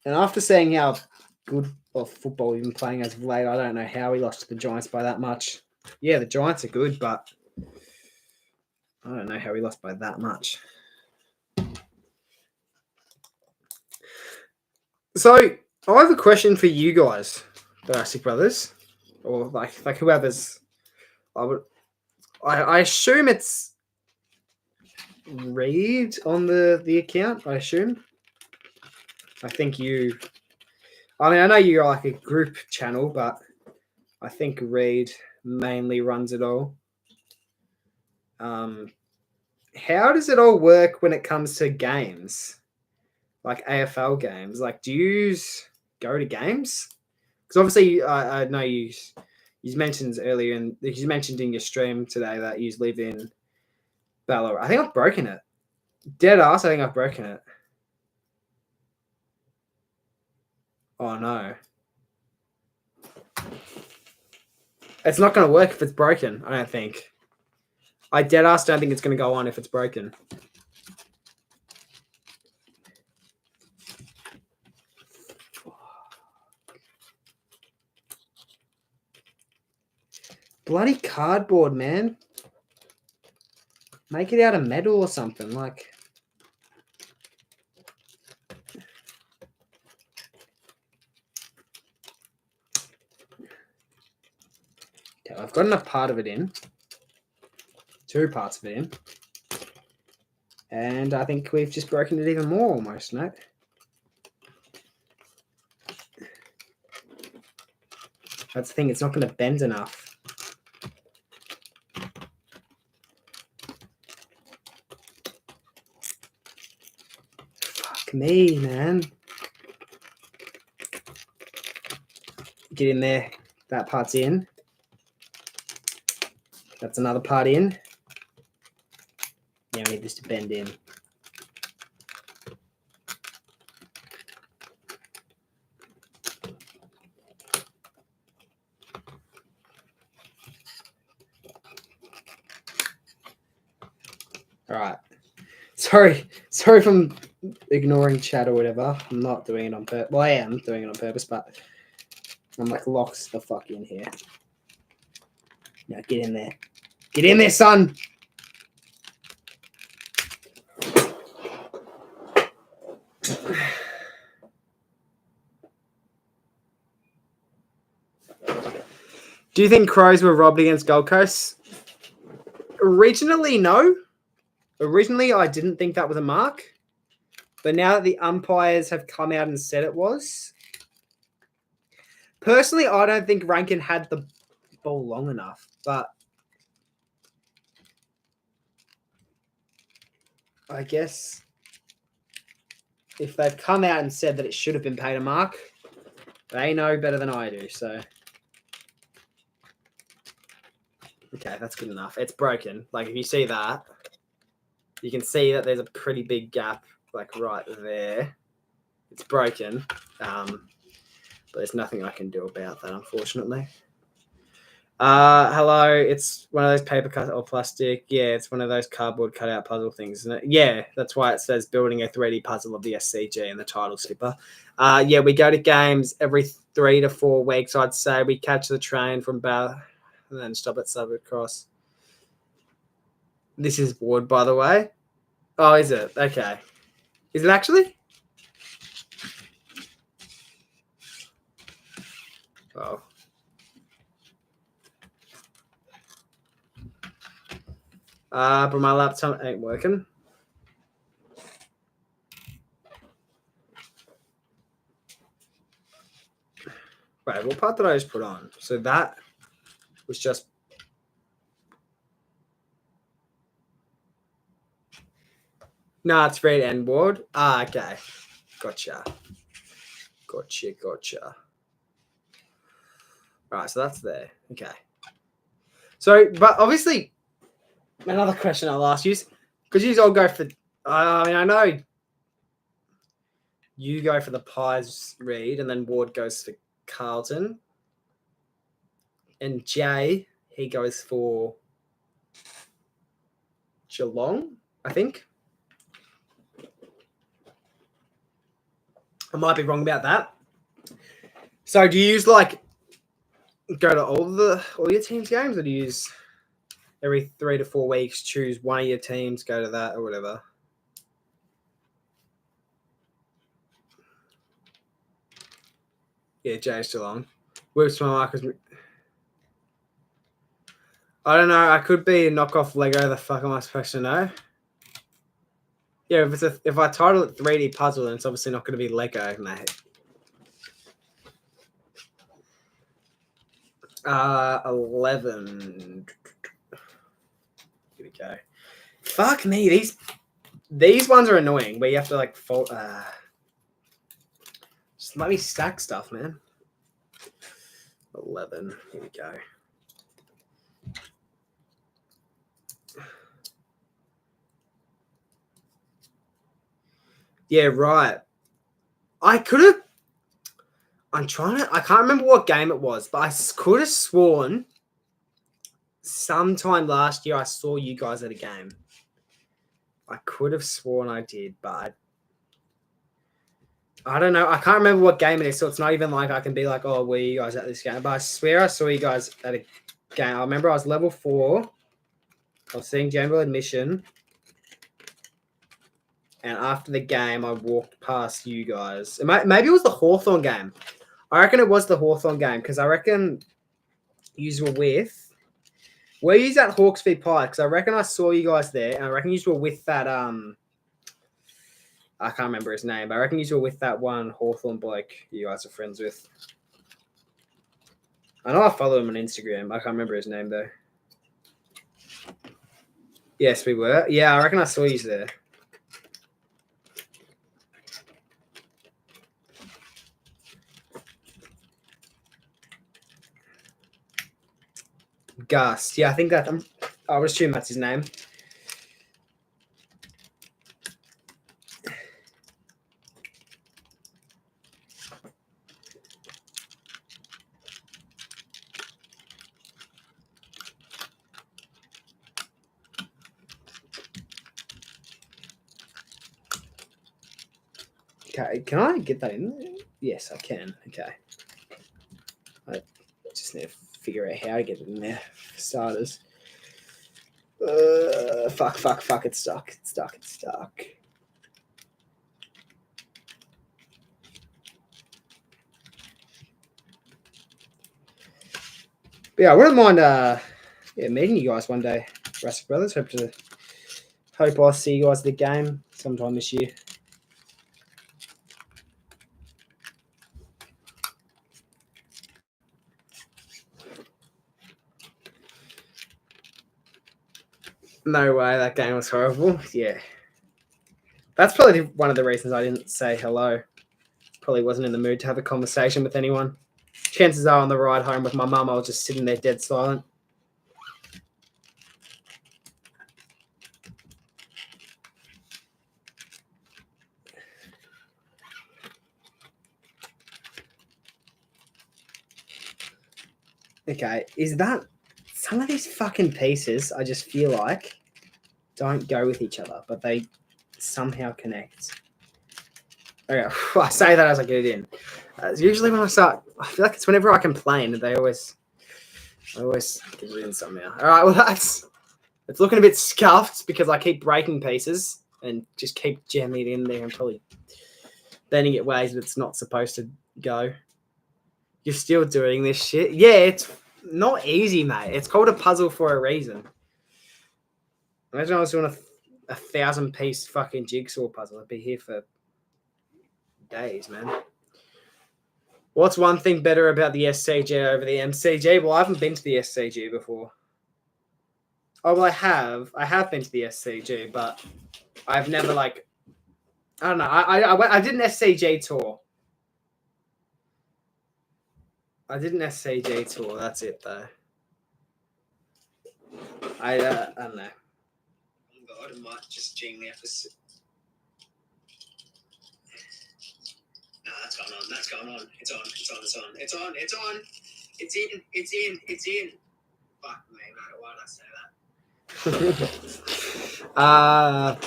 And after seeing how good of football we've been playing as of late, I don't know how we lost to the Giants by that much. Yeah, the Giants are good, but I don't know how we lost by that much. So I have a question for you guys, Jurassic Brothers, or like whoever's. I assume it's Reed on the account. I assume. I think you. I mean, I know you're like a group channel, but I think Reed mainly runs it all. How does it all work when it comes to games, like AFL games? Like, do you go to games? Because obviously, I know you mentioned earlier, and you mentioned in your stream today that you live in Ballarat. I think I've broken it. Dead ass. I think I've broken it. Oh no. It's not going to work if it's broken, I don't think. I dead ass don't think it's going to go on if it's broken. Bloody cardboard, man. Make it out of metal or something. Like. Okay, I've got enough part of it in. 2 parts of it in. And I think we've just broken it even more almost, no? That's the thing, it's not going to bend enough. Fuck me, man. Get in there. That part's in. That's another part in. Now we need this to bend in. All right. Sorry from ignoring chat or whatever. I'm not doing it on purpose. Well, I am doing it on purpose, but I'm like locked the fuck in here. Now get in there. Get in there, son. Do you think Crows were robbed against Gold Coast? Originally, no. Originally, I didn't think that was a mark. But now that the umpires have come out and said it was. Personally, I don't think Rankin had the ball long enough. But I guess if they've come out and said that it should have been paid a mark, they know better than I do. So, okay, that's good enough. It's broken. Like, if you see that, you can see that there's a pretty big gap, like, right there. It's broken. But there's nothing I can do about that, unfortunately. Hello. It's one of those paper cut or plastic. Yeah, it's one of those cardboard cutout puzzle things, isn't it? Yeah, that's why it says building a 3D puzzle of the SCG in the title, Skipper. Yeah, we go to games every 3 to 4 weeks, I'd say. We catch the train from Bath and then stop at Suburb Cross. This is Ward, by the way. Oh, is it? Okay. Is it actually? Oh. But my laptop ain't working. Wait, what part did I just put on? So that was just... No, it's Red and Ward. Okay. Gotcha. Right, so that's there. Okay. So, but obviously, another question I'll ask you is, because you all go for... I mean, I know you go for the Pies read, and then Ward goes for Carlton. And Jay, he goes for Geelong, I think. I might be wrong about that. So do you use like go to all your teams' games, or do you use every 3 to 4 weeks choose one of your teams, go to that or whatever? Yeah, Jay's Geelong. Whoops, my mic was... I don't know. I could be a knockoff Lego. The fuck am I supposed to know? Yeah, if I title it 3D puzzle, then it's obviously not going to be Lego, mate. 11. Here we go. Fuck me. These ones are annoying, where you have to like fold. Just let me stack stuff, man. 11. Here we go. Yeah, right. I could have... I can't remember what game it was, but I could have sworn sometime last year I saw you guys at a game. I could have sworn I did, but I don't know. I can't remember what game it is, so it's not even like I can be like, oh, were you guys at this game? But I swear I saw you guys at a game. I remember I was level 4. I was seeing general admission. And after the game, I walked past you guys. Maybe it was the Hawthorn game. I reckon it was the Hawthorn game, because I reckon you were with... Were you at Hawks v Pie? Because I reckon I saw you guys there, and I reckon you were with that... I can't remember his name, but I reckon you were with that one Hawthorn bloke you guys are friends with. I know I follow him on Instagram. I can't remember his name, though. Yes, we were. Yeah, I reckon I saw you there. Gus. Yeah, I think that... I would assume that's his name. Okay, can I get that in there? Yes, I can. Okay. I just need to figure out how to get it in there for starters. Fuck. It's stuck. But yeah, I wouldn't mind meeting you guys one day, Rustic Brothers. Hope I'll see you guys at the game sometime this year. No way, that game was horrible. Yeah. That's probably one of the reasons I didn't say hello. Probably wasn't in the mood to have a conversation with anyone. Chances are on the ride home with my mum, I was just sitting there dead silent. Okay, is that some of these fucking pieces? I just feel like don't go with each other, but they somehow connect. Okay, I say that as I get it in. Usually when I start, I feel like it's whenever I complain, I always get it in somehow. All right, well it's looking a bit scuffed because I keep breaking pieces and just keep jamming it in there and probably bending it ways that it's not supposed to go. You're still doing this shit? Yeah, it's not easy, mate. It's called a puzzle for a reason. Imagine I was doing a 1,000-piece fucking jigsaw puzzle. I'd be here for days, man. What's one thing better about the SCG over the MCG? Well, I haven't been to the SCG before. Oh, well, I have. I have been to the SCG, but I've never, like... I don't know. I did an SCG tour. I did an SCG tour. That's it, though. I don't know. Oh, God, I might just jing the episode. No, that's going on. That's going on. It's on. It's on. It's on. It's on. It's on. It's in. It's in. It's in. Fuck me, mate. Why did I say that?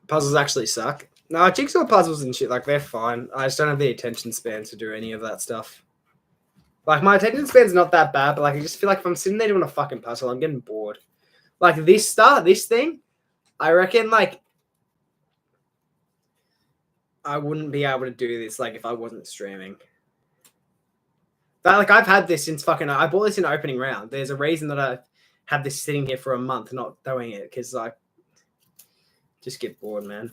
Puzzles actually suck. No, jigsaw puzzles and shit, like, they're fine. I just don't have the attention span to do any of that stuff. Like, my attention span's not that bad, but, like, I just feel like if I'm sitting there doing a fucking puzzle, I'm getting bored. Like, this thing, I reckon, like, I wouldn't be able to do this, like, if I wasn't streaming. But, like, I've had this since fucking... I bought this in opening round. There's a reason that I have this sitting here for a month not doing it, because, like, just get bored, man.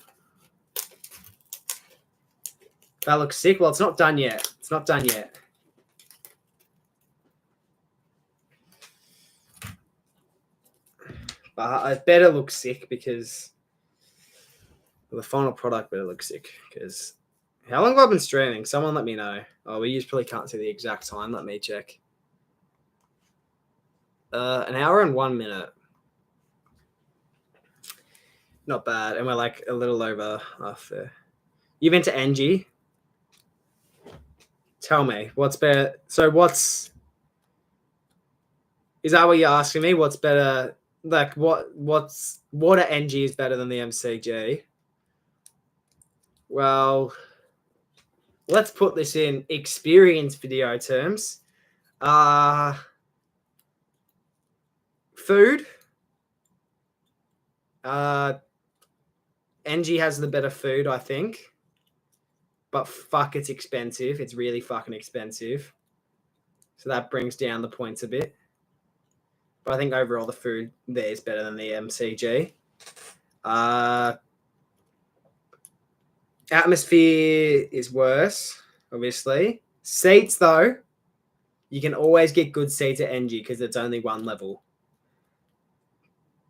That looks sick. Well, it's not done yet. It's not done yet. But it better look sick because the final product better look sick. Because how long have I been streaming? Someone let me know. Oh, we probably can't see the exact time. Let me check. 1 hour and 1 minute. Not bad. And we're like a little over half there. You've been to NG? Tell me, what's better? So is that what you're asking me? What's better? Like, what at NG is better than the MCG? Well, let's put this in experience video terms. Food. NG has the better food, I think. But fuck, it's expensive. It's really fucking expensive. So that brings down the points a bit. But I think overall the food there is better than the MCG. Atmosphere is worse, obviously. Seats, though, you can always get good seats at NG because it's only one level.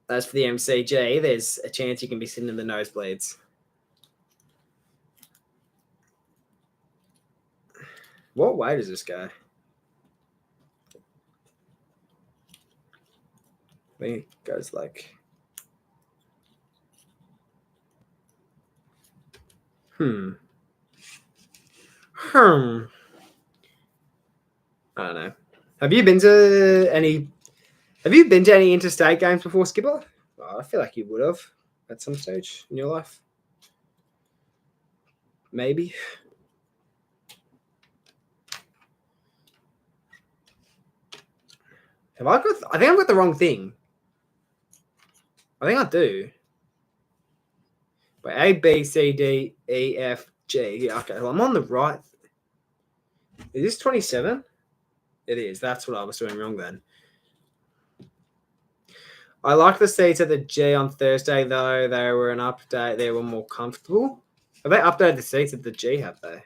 As for the MCG, there's a chance you can be sitting in the nosebleeds. What way does this go? I think it goes like... I don't know. Have you been to any interstate games before, Skipper? Oh, I feel like you would have at some stage in your life. Maybe. I think I've got the wrong thing. I think I do. But A, B, C, D, E, F, G. Yeah, okay, well, I'm on the right. Is this 27? It is. That's what I was doing wrong then. I like the seats at the G on Thursday, though. They were an update. They were more comfortable. Have they updated the seats at the G, have they?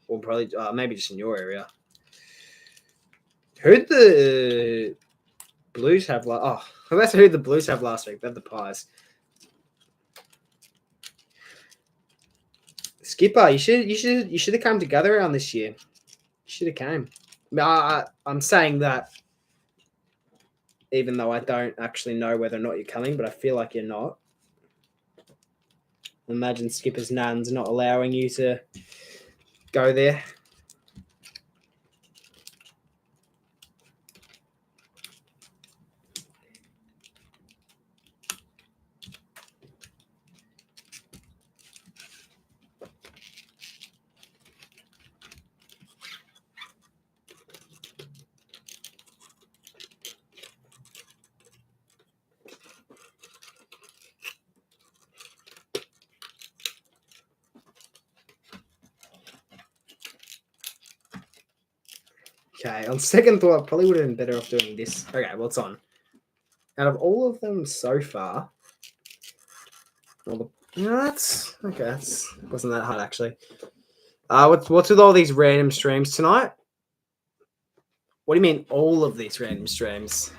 Or probably, maybe just in your area. Who'd the Blues have who'd the Blues have last week? They had the Pies. Skipper, you should have come together around this year. You should have came. I'm saying that even though I don't actually know whether or not you're coming, but I feel like you're not. Imagine Skipper's Nan's not allowing you to go there. Okay, on second thought, I probably would have been better off doing this. Okay, what's on? Out of all of them so far, that's okay. That's wasn't that hard actually. What's with all these random streams tonight? What do you mean all of these random streams?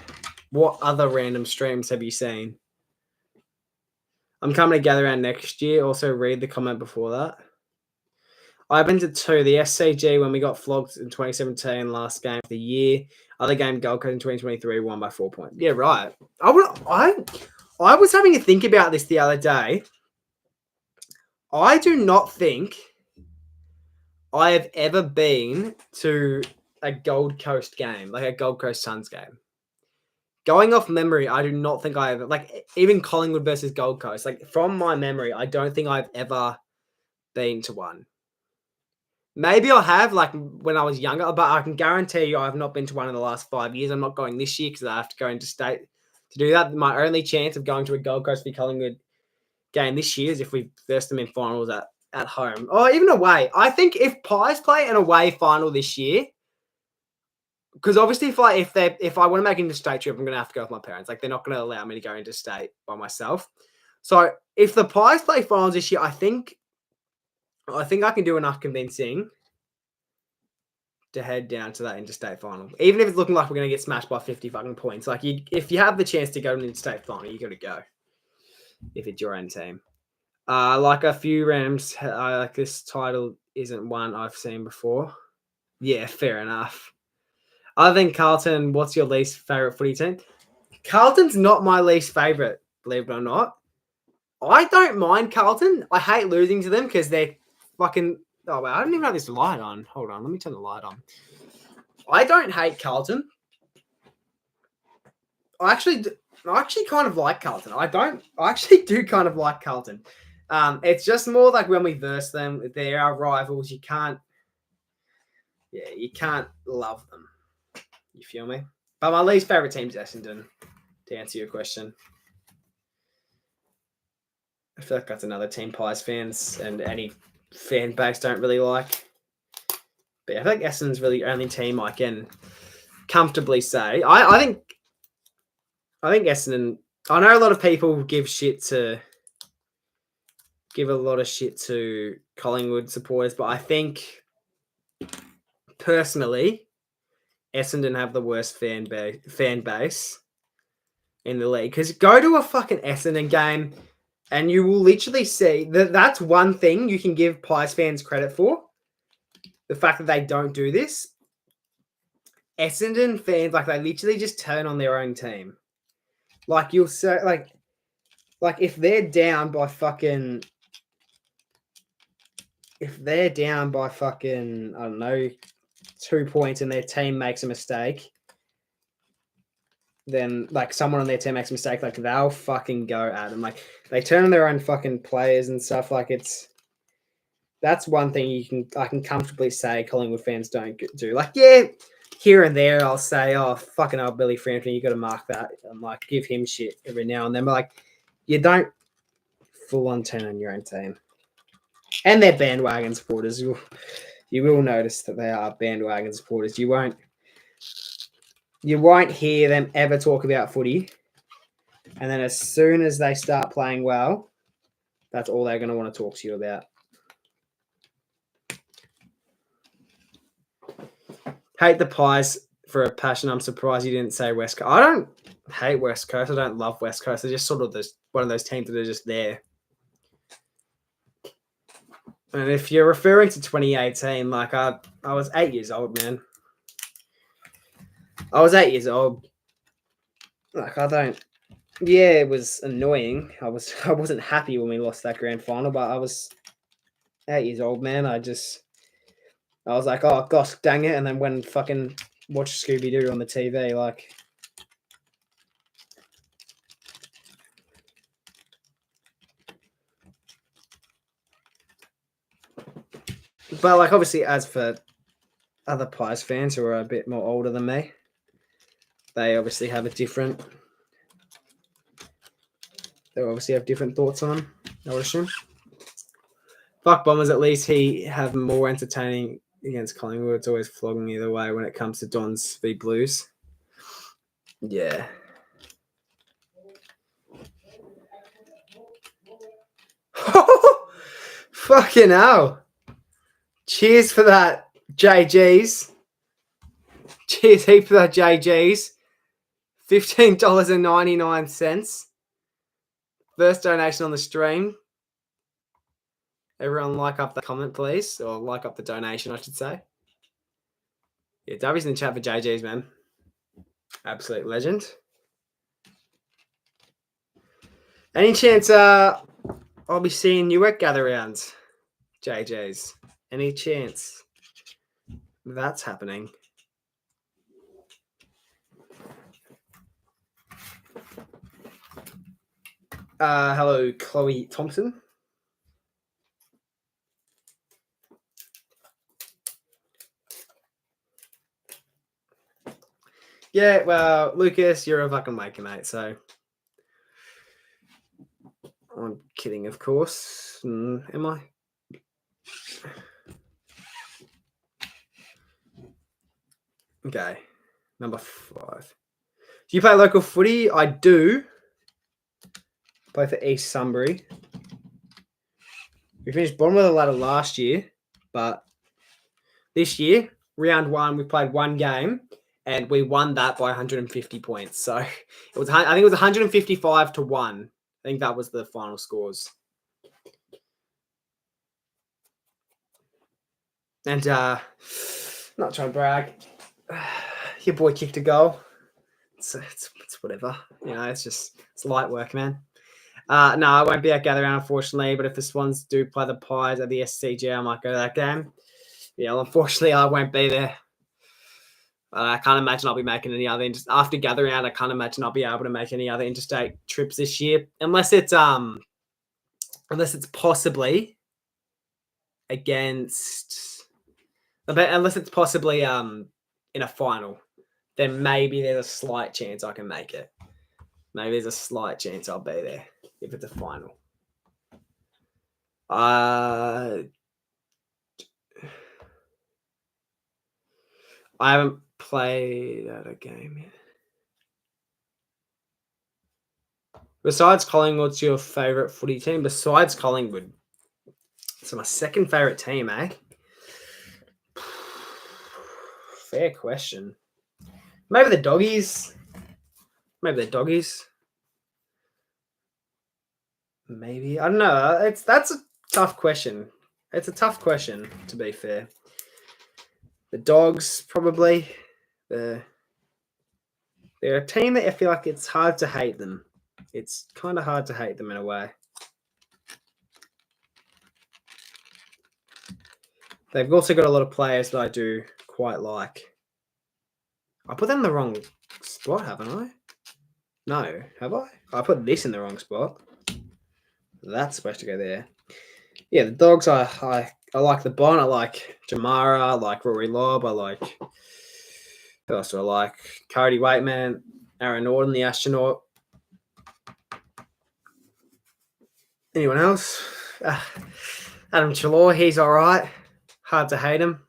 What other random streams have you seen? I'm coming to gather around next year. Also, read the comment before that. I've been to 2. The SCG when we got flogged in 2017, last game of the year. Other game, Gold Coast in 2023, won by 4 points. Yeah, right. I was having to think about this the other day. I do not think I have ever been to a Gold Coast game, like a Gold Coast Suns game. Going off memory, I do not think I ever, like, even Collingwood versus Gold Coast, like, from my memory, I don't think I've ever been to one. Maybe I have, like, when I was younger, but I can guarantee you I've not been to one in the last 5 years. I'm not going this year because I have to go interstate to do that. My only chance of going to a Gold Coast v Collingwood game this year is if we verse them in finals at home or even away. I think if Pies play an away final this year, because obviously if I want to make an interstate trip, I'm going to have to go with my parents. Like, they're not going to allow me to go interstate by myself. So if the Pies play finals this year, I think I can do enough convincing to head down to that interstate final. Even if it's looking like we're going to get smashed by 50 fucking points. Like, if you have the chance to go to an interstate final, you got to go. If it's your own team. Like a few Rams, like this title isn't one I've seen before. Yeah, fair enough. Other than Carlton, what's your least favourite footy team? Carlton's not my least favourite, believe it or not. I don't mind Carlton. I hate losing to them because they're fucking... Oh, wait, I don't even have this light on. Hold on, let me turn the light on. I don't hate Carlton. I actually kind of like Carlton. I actually do kind of like Carlton. It's just more like when we verse them, they're our rivals. You can't love them. You feel me? But my least favourite team is Essendon, to answer your question. I feel like that's another team Pies fans and any fan base don't really like. But I feel like Essendon's really the only team I can comfortably say. I think Essendon... I know a lot of people give a lot of shit to Collingwood supporters, but I think personally, Essendon have the worst fan base in the league. Because go to a fucking Essendon game and you will literally see that's one thing you can give Pies fans credit for. The fact that they don't do this. Essendon fans, like, they literally just turn on their own team. Like, you'll say, like if they're down by fucking... If they're down by fucking, I don't know, 2 points and their team makes a mistake, then, like, someone on their team makes a mistake, like, they'll fucking go at them. Like, they turn on their own fucking players and stuff. Like, that's one thing I can comfortably say Collingwood fans don't do. Like, yeah, here and there I'll say, oh, fucking hell, Billy Frampton, you got to mark that and, like, give him shit every now and then. But, like, you don't full on turn on your own team. And they're bandwagon supporters. You will notice that they are bandwagon supporters. You won't hear them ever talk about footy. And then as soon as they start playing well, that's all they're going to want to talk to you about. Hate the Pies for a passion. I'm surprised you didn't say West Coast. I don't hate West Coast. I don't love West Coast. They're just sort of one of those teams that are just there. And if you're referring to 2018, like, I was 8 years old, man. I was 8 years old. Like, yeah, it was annoying. I wasn't happy when we lost that grand final, but I was 8 years old, man. I was like, oh gosh, dang it. And then when fucking watch Scooby-Doo on the TV, like, but, like, obviously, as for other Pies fans who are a bit more older than me, they obviously have different thoughts on, I would assume. Fuck Bombers, at least he have more entertaining against Collingwood. It's always flogging either way when it comes to Dons v Blues. Yeah. Fucking hell. Cheers for that, JGs. Cheers heap for that, JGs. $15.99. First donation on the stream. Everyone like up the comment, please. Or like up the donation, I should say. Yeah, Darby's in the chat for JGs, man. Absolute legend. Any chance I'll be seeing you at gather rounds, JJs? Any chance that's happening? Hello, Chloe Thompson. Yeah, well, Lucas, you're a fucking maker, mate, so I'm kidding, of course. Am I? Okay, number 5. Do you play local footy? I do. Play for East Sunbury. We finished bottom of the ladder last year, but this year, round 1, we played one game and we won that by 150 points. So I think it was 155 to 1. I think that was the final scores. And not trying to brag, your boy kicked a goal. It's whatever. You know, it's light work, man. No, I won't be at gather round, unfortunately. But if the Swans do play the Pies at the SCG, I might go to that game. Yeah, well, unfortunately, I won't be there. I can't imagine I'll be making any other after gather round. I can't imagine I'll be able to make any other interstate trips this year, unless it's possibly against, unless it's possibly in a final. Then maybe there's a slight chance I can make it. Maybe there's a slight chance I'll be there if it's a final. I haven't played at a game yet. Besides Collingwood, what's your favourite footy team? Besides Collingwood. So my second favourite team, eh? Fair question. Maybe the Doggies. Maybe. I don't know. That's a tough question. It's a tough question, to be fair. The Dogs, probably. They're a team that I feel like it's hard to hate them. It's kind of hard to hate them in a way. They've also got a lot of players that I do quite like. I put them in the wrong spot, haven't I? No, have I? I put this in the wrong spot. That's supposed to go there. Yeah, the Dogs, I like the Bond. I like Jamara. I like Rory Lobb. I like... Who else do I like? Cody Waitman. Aaron Norton, the astronaut. Anyone else? Adam Chalor, he's all right. Hard to hate him.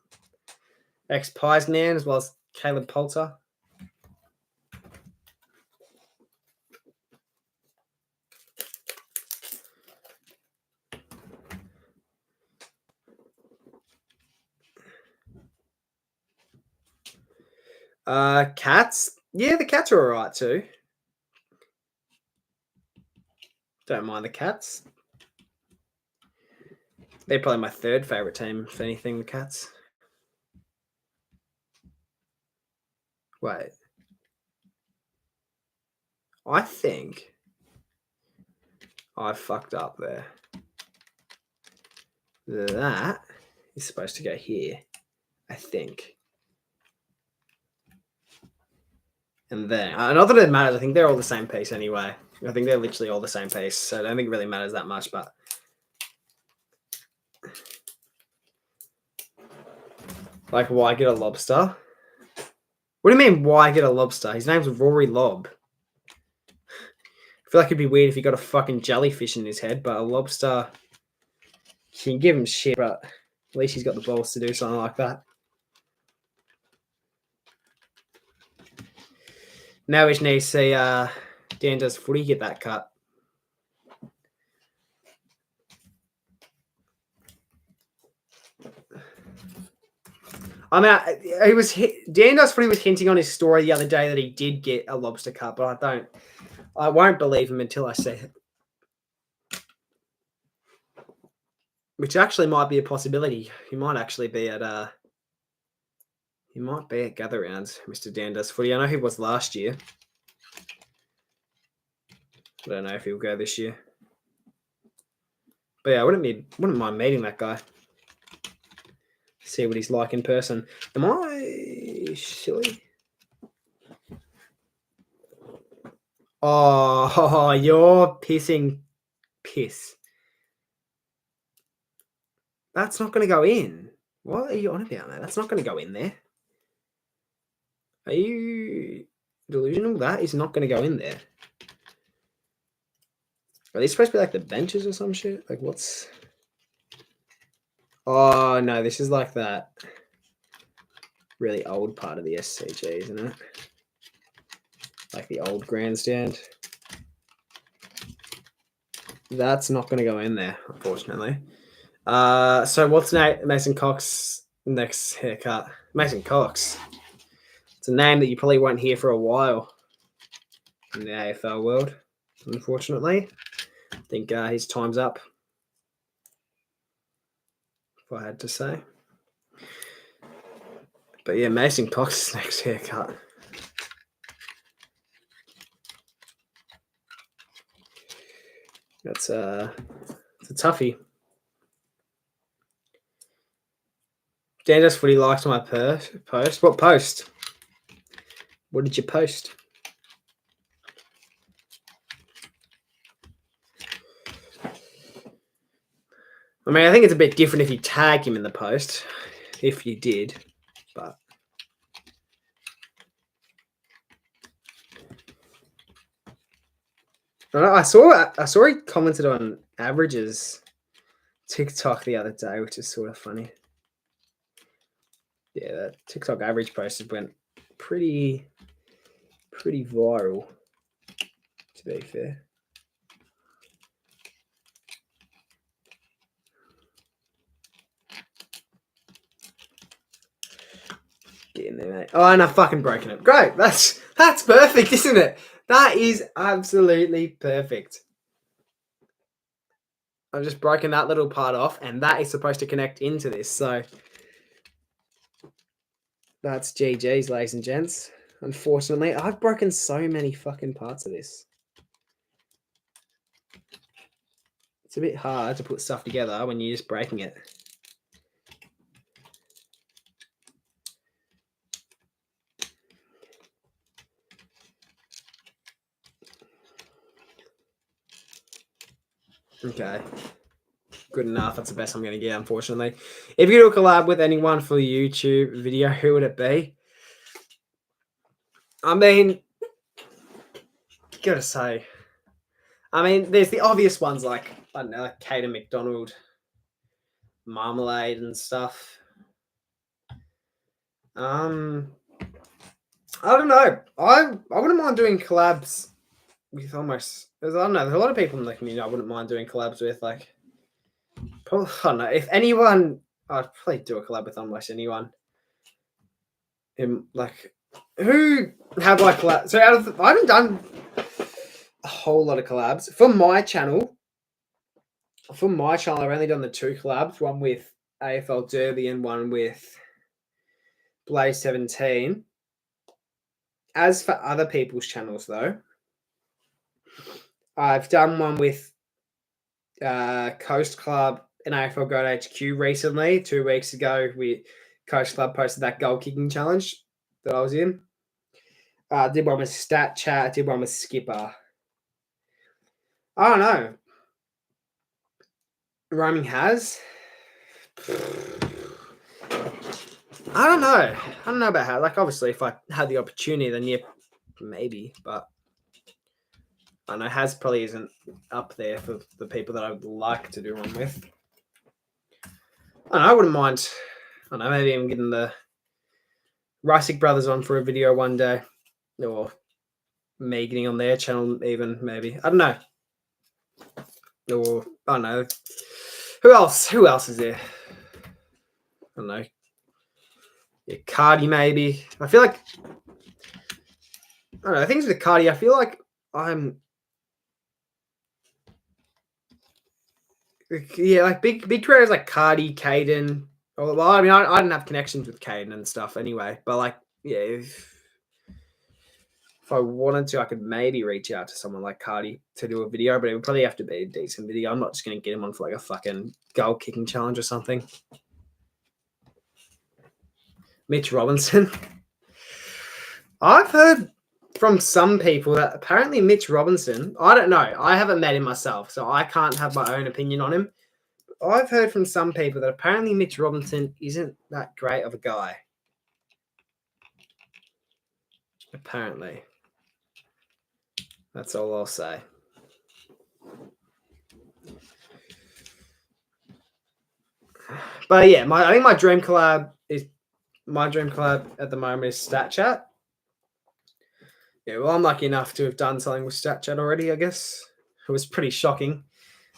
Ex-Pies man, as well as Caleb Poulter. Cats. Yeah, the Cats are all right too. Don't mind the Cats. They're probably my third favourite team, if anything, the Cats. Wait. I think I fucked up there. That is supposed to go here, I think. And then, not that it matters, I think they're all the same piece anyway. I think they're literally all the same piece, so I don't think it really matters that much, but... Like, why get a lobster? What do you mean, why get a lobster? His name's Rory Lobb. I feel like it'd be weird if he got a fucking jellyfish in his head, but a lobster... You can give him shit, but At least he's got the balls to do something like that. Now we just need to see Dan Does Footy get that cut. I mean, Dan Does Footy was hinting on his story the other day that he did get a lobster cut, but I won't believe him until I see it. Which actually might be a possibility. He might actually be at Gather Rounds, Mr. Dan Does Footy. I know he was last year. I don't know if he'll go this year. But yeah, I wouldn't mind meeting that guy. See what he's like in person. Am I silly? Oh, you're pissing piss. That's not going to go in. What are you on about, man? That's not going to go in there. Are you delusional? That is not going to go in there. Are these supposed to be like the benches or some shit? Like what's... Oh, no, this is like that really old part of the SCG, isn't it? Like the old grandstand. That's not going to go in there, unfortunately. So what's Mason Cox's next haircut? Mason Cox. It's a name that you probably won't hear for a while in the AFL world, unfortunately. I think his time's up, if I had to say. But yeah, Mason Cox's next haircut. It's a toughie. Dan Does Footy liked my post. What post? What did you post? I mean, I think it's a bit different if you tag him in the post, if you did, but I saw he commented on Average's TikTok the other day, which is sort of funny. Yeah, that TikTok Average post went pretty viral, to be fair. Get in there, mate. Oh, and I've fucking broken it. Great. That's perfect, isn't it? That is absolutely perfect. I've just broken that little part off, and that is supposed to connect into this. So that's GG's, ladies and gents. Unfortunately, I've broken so many fucking parts of this. It's a bit hard to put stuff together when you're just breaking it. Okay. Good enough. That's the best I'm going to get, unfortunately. If you do a collab with anyone for the YouTube video, who would it be? I mean, gotta say, there's the obvious ones like, I don't know, like Kate and McDonald, Marmalade and stuff. I don't know. I wouldn't mind doing collabs with almost... I don't know. There's a lot of people in the community I wouldn't mind doing collabs with. Like, probably, I don't know. If anyone... I'd probably do a collab with almost anyone. Who have like collabs? So I haven't done a whole lot of collabs for my channel. For my channel, I've only done the 2 collabs. One with AFL Derby and one with Blaze 17. As for other people's channels, though, I've done one with Coast Club and AFL Gold HQ recently. 2 weeks ago, Coast Club posted that goal kicking challenge that I was in. Did one with Stat Chat. Did one with Skipper. I don't know. Roaming has. I don't know. I don't know about how. Like, obviously, if I had the opportunity, then yeah, maybe. But I don't know. Has probably isn't up there for the people that I would like to do one with. I wouldn't mind. I don't know, maybe I'm getting the Rysick brothers on for a video one day, or me getting on their channel even, maybe. I don't know. Or I don't know. Who else? Who else is there? I don't know. Yeah, Cardi maybe. I feel like I don't know. Things with Cardi, I feel like I'm like big creators like Cardi, Caden. Well, I mean, I didn't have connections with Caden and stuff anyway, but like, yeah, if I wanted to, I could maybe reach out to someone like Cardi to do a video, but it would probably have to be a decent video. I'm not just going to get him on for like a fucking goal kicking challenge or something. Mitch Robinson. I've heard from some people that apparently Mitch Robinson, I don't know, I haven't met him myself, so I can't have my own opinion on him. I've heard from some people that apparently Mitch Robinson isn't that great of a guy. Apparently. That's all I'll say. But yeah, I think my dream collab at the moment is StatChat. Yeah, well, I'm lucky enough to have done something with StatChat already, I guess. It was pretty shocking.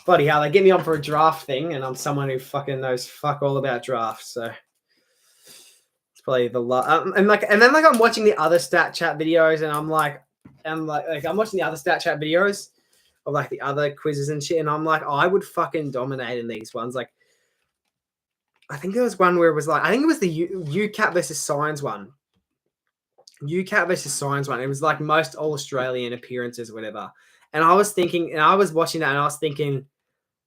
Bloody hell, they get me on for a draft thing, and I'm someone who fucking knows fuck all about drafts, so it's probably the and then I'm watching the other StatChat videos, and I'm watching the other StatChat videos of like the other quizzes and shit, and I'm like, I would fucking dominate in these ones. Like, I think there was one where it was like, I think it was the UCAT versus Science one. UCAT versus Science one. It was like most all Australian appearances, or whatever. And I was thinking, and I was watching that, and I was thinking,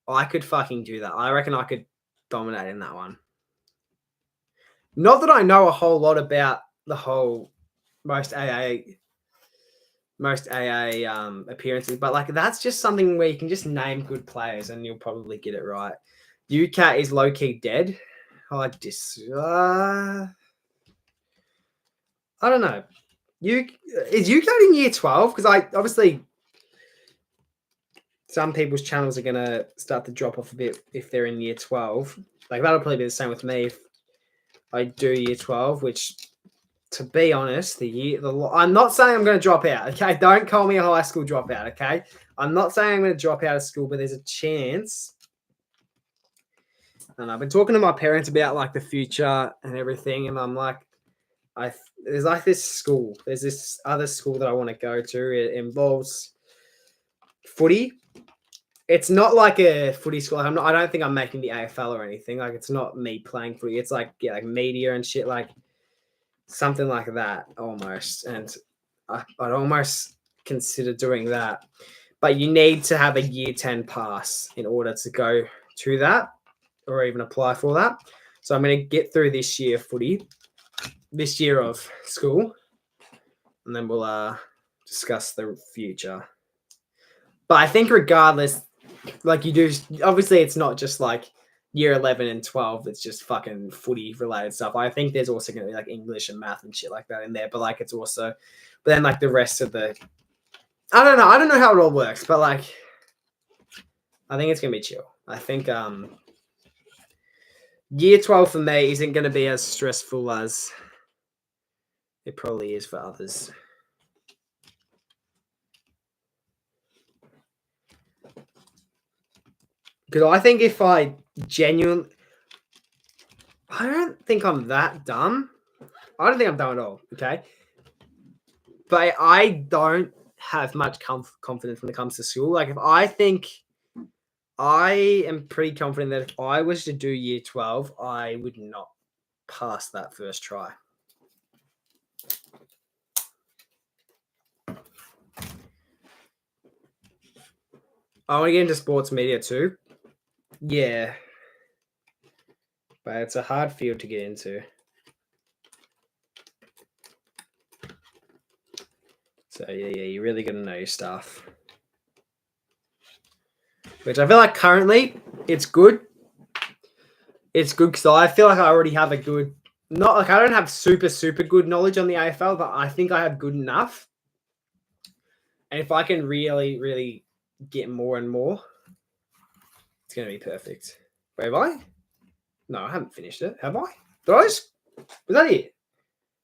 I could fucking do that. I reckon I could dominate in that one. Not that I know a whole lot about the whole most AA appearances, but like that's just something where you can just name good players and you'll probably get it right. UCAT is low key dead. I don't know. Is UCAT in year 12? Because I obviously some people's channels are gonna start to drop off a bit if they're in year 12. Like that'll probably be the same with me if I do year 12, which to be honest, I'm not saying I'm going to drop out, okay? Don't call me a high school dropout, okay? I'm not saying I'm going to drop out of school, but there's a chance. And I've been talking to my parents about like the future and everything, and I'm like, there's like this school. There's this other school that I want to go to. It involves footy. It's not like a footy school. I don't think I'm making the AFL or anything. Like it's not me playing footy. It's like like media and shit, like something like that almost. And I'd almost consider doing that. But you need to have a year 10 pass in order to go to that or even apply for that. So I'm going to get through this year footy, this year of school, and then we'll discuss the future. But I think regardless, like you do, obviously it's not just like year 11 and 12, it's just fucking footy related stuff. I think there's also going to be like English and math and shit like that in there, but like it's also, but then like the rest of the, I don't know how it all works, but like I think it's going to be chill. I think year 12 for me isn't going to be as stressful as it probably is for others. Because I think if I don't think I'm that dumb. I don't think I'm dumb at all, okay? But I don't have much confidence when it comes to school. Like I am pretty confident that if I was to do year 12, I would not pass that first try. I want to get into sports media too. Yeah. But it's a hard field to get into. So yeah, you really got to know your stuff. Which I feel like currently it's good. It's good because I feel like I already have a good, not like I don't have super good knowledge on the AFL, but I think I have good enough. And if I can really get more and more, it's going to be perfect. Where am I? No, I haven't finished it. Have I? Did I just... Was that it?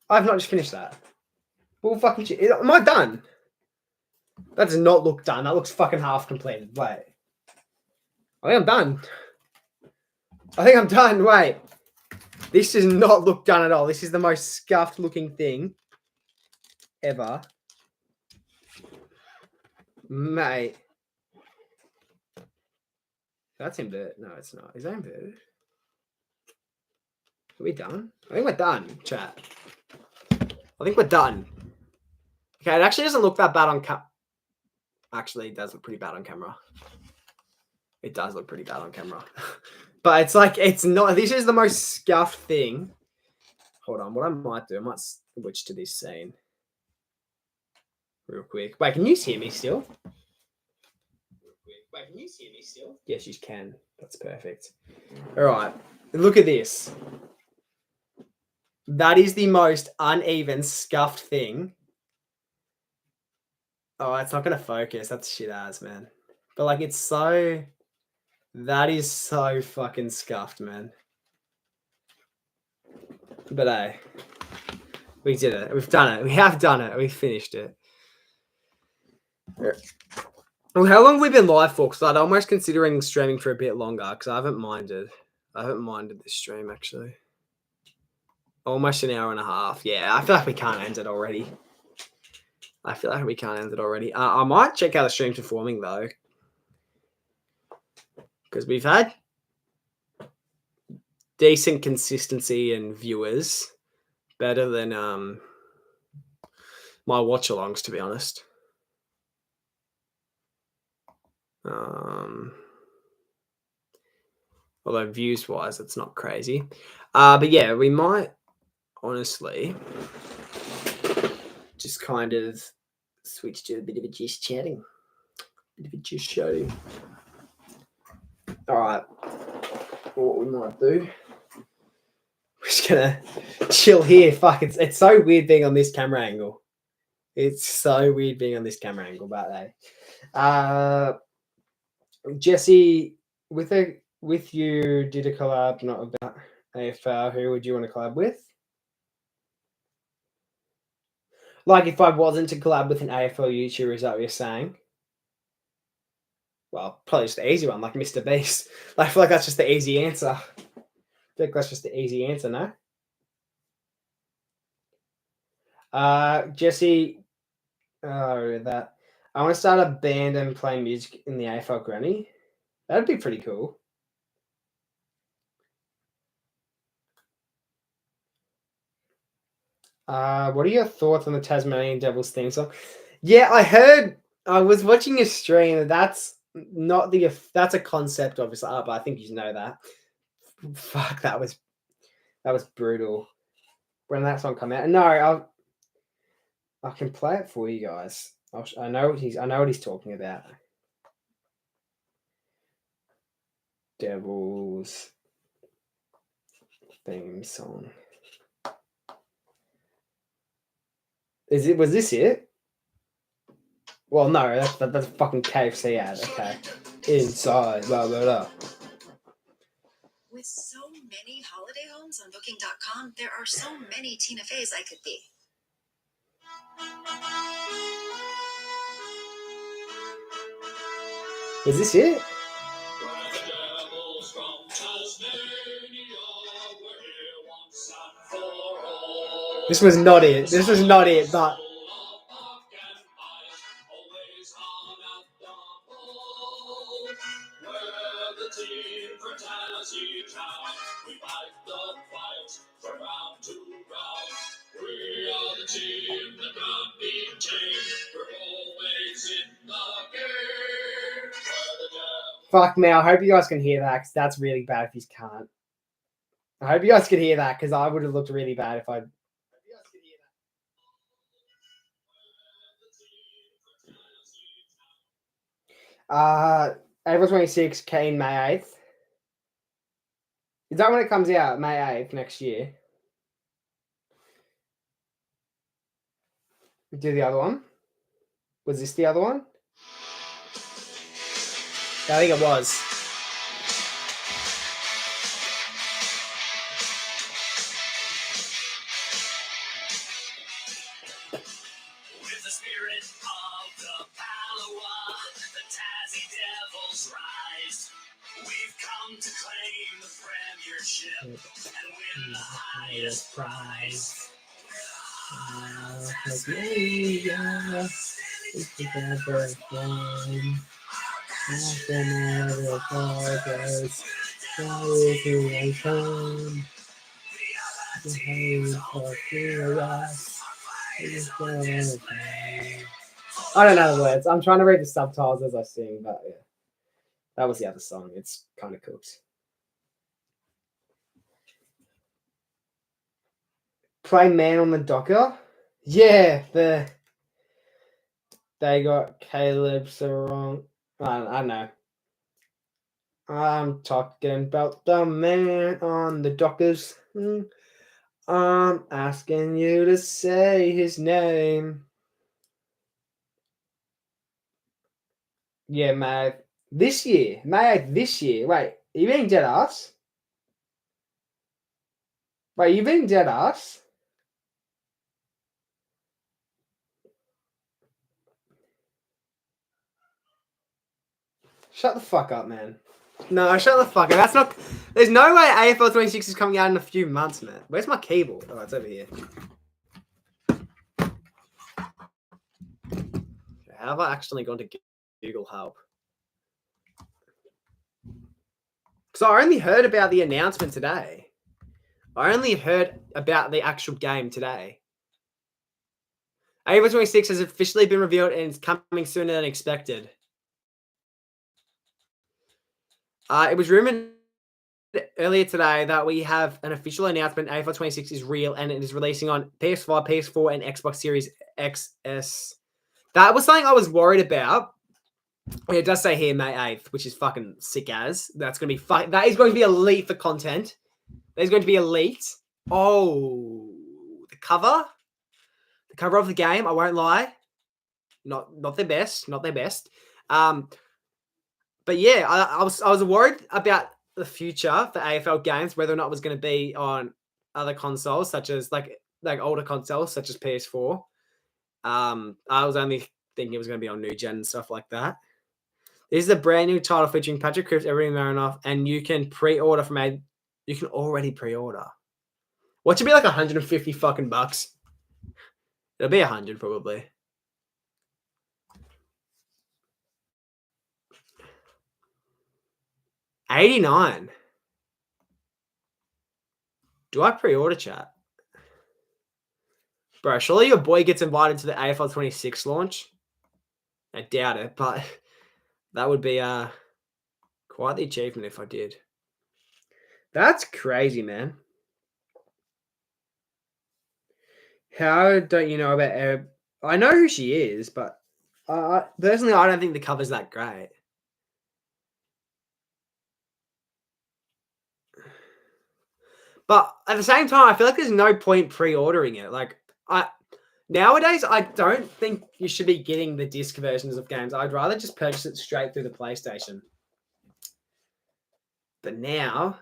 I've not just finished that. Well, fucking shit. Am I done? That does not look done. That looks fucking half completed. Wait. I think I'm done. I think I'm done. Wait. This does not look done at all. This is the most scuffed looking thing ever. Mate. That's inverted. No, it's not. Is that inverted? Are we done? I think we're done, chat. I think we're done. Okay, it actually doesn't look that bad on Actually, it does look pretty bad on camera. It does look pretty bad on camera. But it's like, it's not... This is the most scuffed thing. Hold on. What I might do, I might switch to this scene. Real quick. Wait, can you hear me still? Wait, can you hear me still? Yes, you can. That's perfect. All right. Look at this. That is the most uneven, scuffed thing. Oh, it's not going to focus. That's shit ass, man. But, like, it's so... That is so fucking scuffed, man. But, hey. We did it. We've done it. We have done it. We've finished it. Well, how long have we been live for? Because I'd almost considering streaming for a bit longer because I haven't minded. I haven't minded this stream, actually. Almost an hour and a half. Yeah, I feel like we can't end it already. I might check how the stream's performing, though. Because we've had decent consistency and viewers. Better than my watch-alongs, to be honest. Although views-wise, it's not crazy. But yeah, we might honestly just kind of switch to a bit of a just chatting. A bit of a just show. All right. What we might do, we're just gonna chill here. Fuck, it's so weird being on this camera angle. It's so weird being on this camera angle, but hey. Jesse, with you did a collab, not about AFL. Who would you want to collab with? Like, if I wasn't to collab with an AFL YouTuber, is that what you're saying? Well, probably just the easy one, like Mr. Beast. I feel like that's just the easy answer. I feel like that's just the easy answer, no? Jesse, that I want to start a band and play music in the AFL Granny. That'd be pretty cool. What are your thoughts on the Tasmanian Devils theme song? Yeah, I was watching a stream. That's a concept, obviously, but I think you know that. Fuck, that was brutal. When that song come out, no, I can play it for you guys. I know what he's talking about. Devils theme song. Was this it? Well, no, that's fucking KFC ad. Okay, inside, blah blah blah. With so many holiday homes on Booking.com, there are so many Tina Feys I could be. Is this it? This was not it. This was not it, but... Fuck me, I hope you guys can hear that, because that's really bad if you can't. I hope you guys can hear that, because I would have looked really bad if I... April 26th, Kane, May 8th. Is that when it comes out? May 8th next year? Do the other one? Was this the other one? I think it was. The highest prize. Together from nothing ever forgets. I don't know the words. I'm trying to read the subtitles as I sing, but yeah. That was the other song. It's kind of cooked. Play Man on the Docker? Yeah, they got Caleb Sarong. I don't know. I'm talking about the man on the Dockers. I'm asking you to say his name. Yeah, mate. This year. Mate, this year. Wait, are you being dead ass? Wait, you being dead ass? Shut the fuck up, man. No, shut the fuck up. That's not. There's no way AFL 26 is coming out in a few months, man. Where's my keyboard? Oh, it's over here. How have I actually gone to Google Help? Because I only heard about the announcement today. I only heard about the actual game today. AFL 26 has officially been revealed and it's coming sooner than expected. It was rumored earlier today that we have an official announcement. AFL 26 is real and it is releasing on PS5, PS4, and Xbox Series XS. That was something I was worried about. It does say here May 8th, which is fucking sick as. That's going to be that is going to be elite for content. There's going to be elite. Oh, the cover of the game. I won't lie, not their best, not their best. But yeah, I was worried about the future for AFL games, whether or not it was going to be on other consoles, such as like older consoles, such as PS4. I was only thinking it was going to be on new gen and stuff like that. This is a brand new title featuring Patrick Cripps, Every Marinoff, and you can pre-order you can already pre-order. What should be like 150 fucking bucks? It'll be 100 probably. $89. Do I pre-order, chat? Bro, surely your boy gets invited to the AFL 26 launch. I doubt it, but that would be quite the achievement if I did. That's crazy, man. How don't you know about Arab? I know who she is, but personally, I don't think the cover's that great. But at the same time, I feel like there's no point pre-ordering it. Like nowadays, I don't think you should be getting the disc versions of games. I'd rather just purchase it straight through the PlayStation. But now,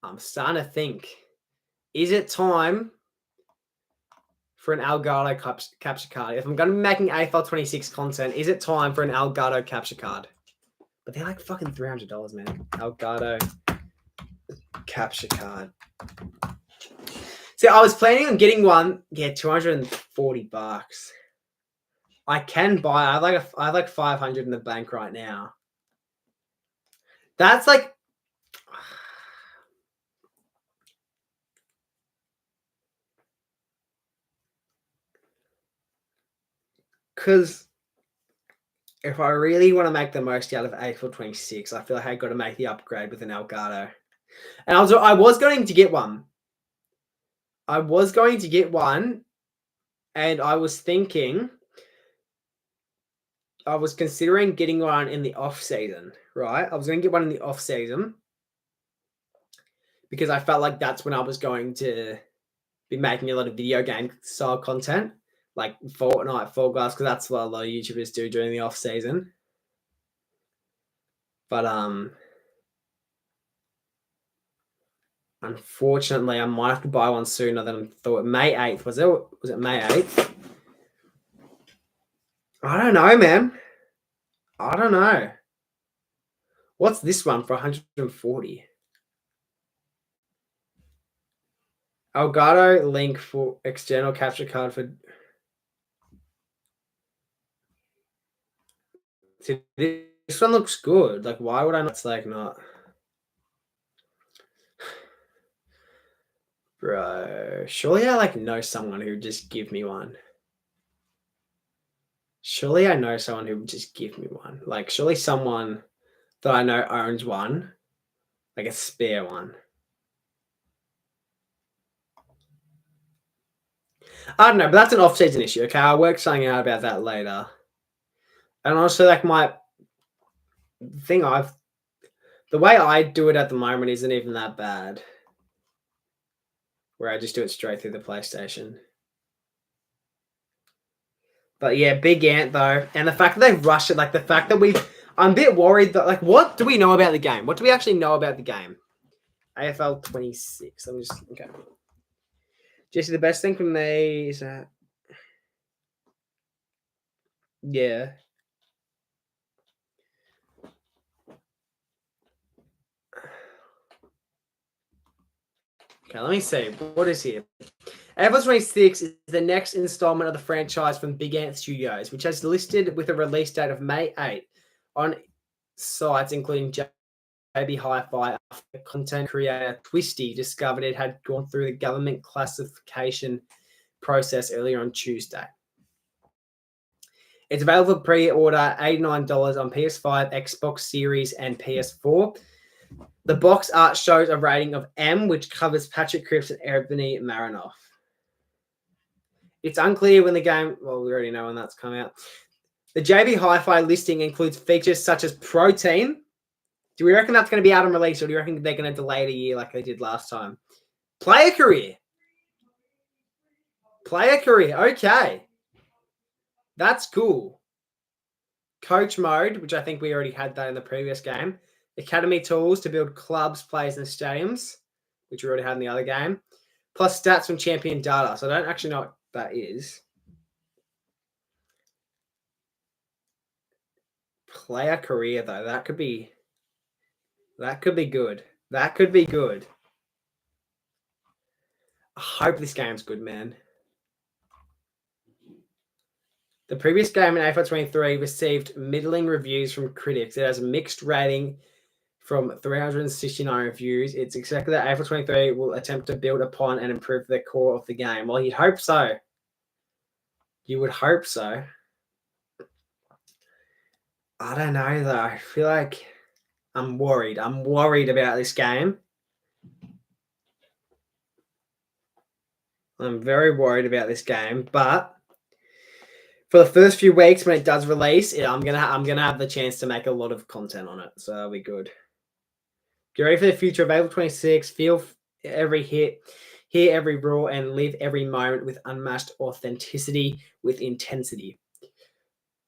I'm starting to think, is it time for an Elgato capture card? If I'm going to be making AFL 26 content, is it time for an Elgato capture card? But they're like fucking $300, man. Elgato capture card. See, I was planning on getting one. Yeah, $240. I can buy. I have like 500 in the bank right now. That's like. Because if I really want to make the most out of AFL 26, I feel like I got to make the upgrade with an Elgato. And I was going to get one. And I was thinking, I was considering getting one in the off season, right? I was going to get one in the off season because I felt like that's when I was going to be making a lot of video game style content, like Fortnite, Fall Guys, because that's what a lot of YouTubers do during the off season. But unfortunately, I might have to buy one sooner than I thought. May 8th. Was it May 8th? I don't know, man. I don't know. What's this one for 140? Elgato link for external capture card for. See, this one looks good. Like, why would I not? It's like not. Bro, surely I like know someone who would just give me one. Surely I know someone who would just give me one. Like, surely someone that I know owns one, like a spare one. I don't know, but that's an off-season issue. Okay, I'll work something out about that later. And also, like the way I do it at the moment isn't even that bad. Where I just do it straight through the PlayStation. But yeah, big Ant though, and the fact that they rushed it, like the fact that I'm a bit worried that, like, what do we know about the game? What do we actually know about the game? AFL 26. Let me just okay. Jesse, the best thing for me is that yeah. Okay, let me see. What is here? AFL 26 is the next installment of the franchise from Big Ant Studios, which has listed with a release date of May 8 on sites including JB Hi-Fi after content creator Twisty discovered it had gone through the government classification process earlier on Tuesday. It's available for pre-order $89 on PS5, Xbox Series, and PS4. The box art shows a rating of M, which covers Patrick Cripps and Ebony Marinoff. It's unclear when the game... Well, we already know when that's come out. The JB Hi-Fi listing includes features such as Protein. Do we reckon that's going to be out on release, or do you reckon they're going to delay it a year like they did last time? Player career. Player career. Okay. That's cool. Coach mode, which I think we already had that in the previous game. Academy tools to build clubs, players, and stadiums, which we already had in the other game. Plus stats from champion data. So I don't actually know what that is. Player career, though. That could be good. That could be good. I hope this game's good, man. The previous game in AFL 23 received middling reviews from critics. It has a mixed rating from 369 reviews. It's expected that AFL 23 will attempt to build upon and improve the core of the game. Well, you'd hope so. You would hope so. I don't know, though. I feel like I'm worried. I'm worried about this game. I'm very worried about this game, but for the first few weeks when it does release, I'm gonna have the chance to make a lot of content on it, so that'll be good. Get ready for the future of AFL 26. Feel every hit, hear every roar, and live every moment with unmatched authenticity with intensity.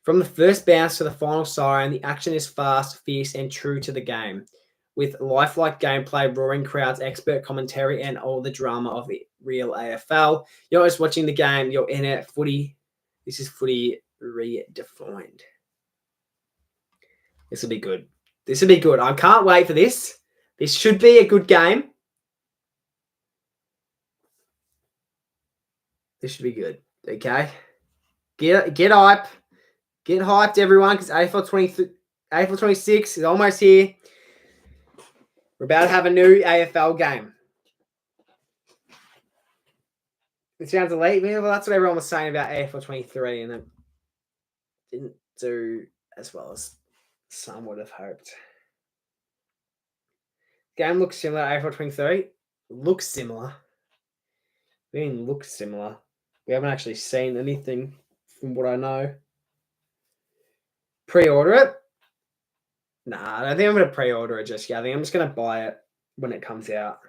From the first bounce to the final siren, the action is fast, fierce, and true to the game. With lifelike gameplay, roaring crowds, expert commentary, and all the drama of the real AFL. You're not just watching the game, you're in it. Footy. This is footy redefined. This will be good. This will be good. I can't wait for this. This should be a good game. This should be good. Okay. Get hype. Get hyped, everyone, because AFL 26 is almost here. We're about to have a new AFL game. It sounds elite. Well, that's what everyone was saying about AFL 23, and it didn't do as well as some would have hoped. Game looks similar to AFL 23. Looks similar. I mean, looks similar. We haven't actually seen anything from what I know. Pre-order it? Nah, I don't think I'm going to pre-order it just yet. I think I'm just going to buy it when it comes out.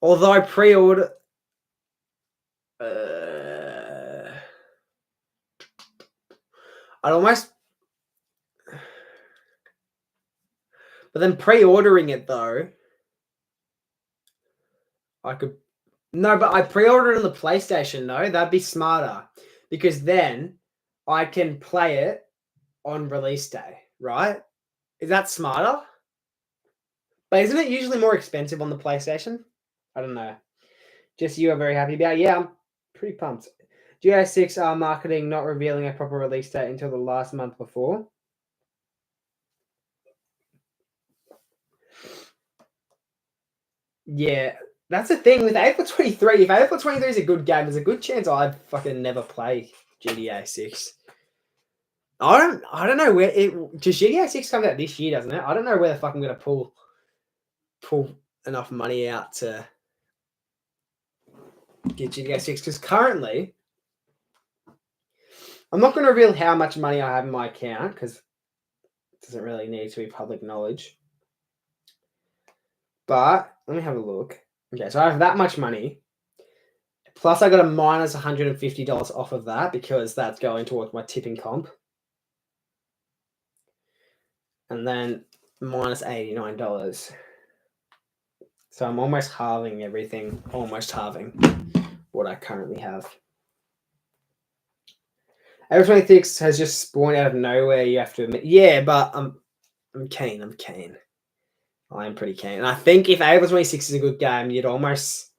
Although pre-order... I'd almost... But then pre-ordering it, though... I could... No, but I pre-ordered it on the PlayStation, though. That'd be smarter. Because then I can play it on release day, right? Is that smarter? But isn't it usually more expensive on the PlayStation? I don't know. Just you are very happy about. Yeah, I'm pretty pumped. GTA 6 marketing not revealing a proper release date until the last month before. Yeah, that's the thing with April 23. If April 23 is a good game, there's a good chance I'd fucking never play GTA 6. I don't know where it. Just GTA 6 comes out this year, doesn't it? I don't know where the fuck I'm gonna pull enough money out to get GTA 6 because currently I'm not going to reveal how much money I have in my account because it doesn't really need to be public knowledge. But let me have a look. Okay, so I have that much money. Plus, I got a minus $150 off of that because that's going towards my tipping comp. And then minus $89. So I'm almost halving everything. Almost halving what I currently have. April 26 has just spawned out of nowhere, you have to admit. Yeah, but I'm keen. I'm pretty keen. And I think if April 26 is a good game, I'd almost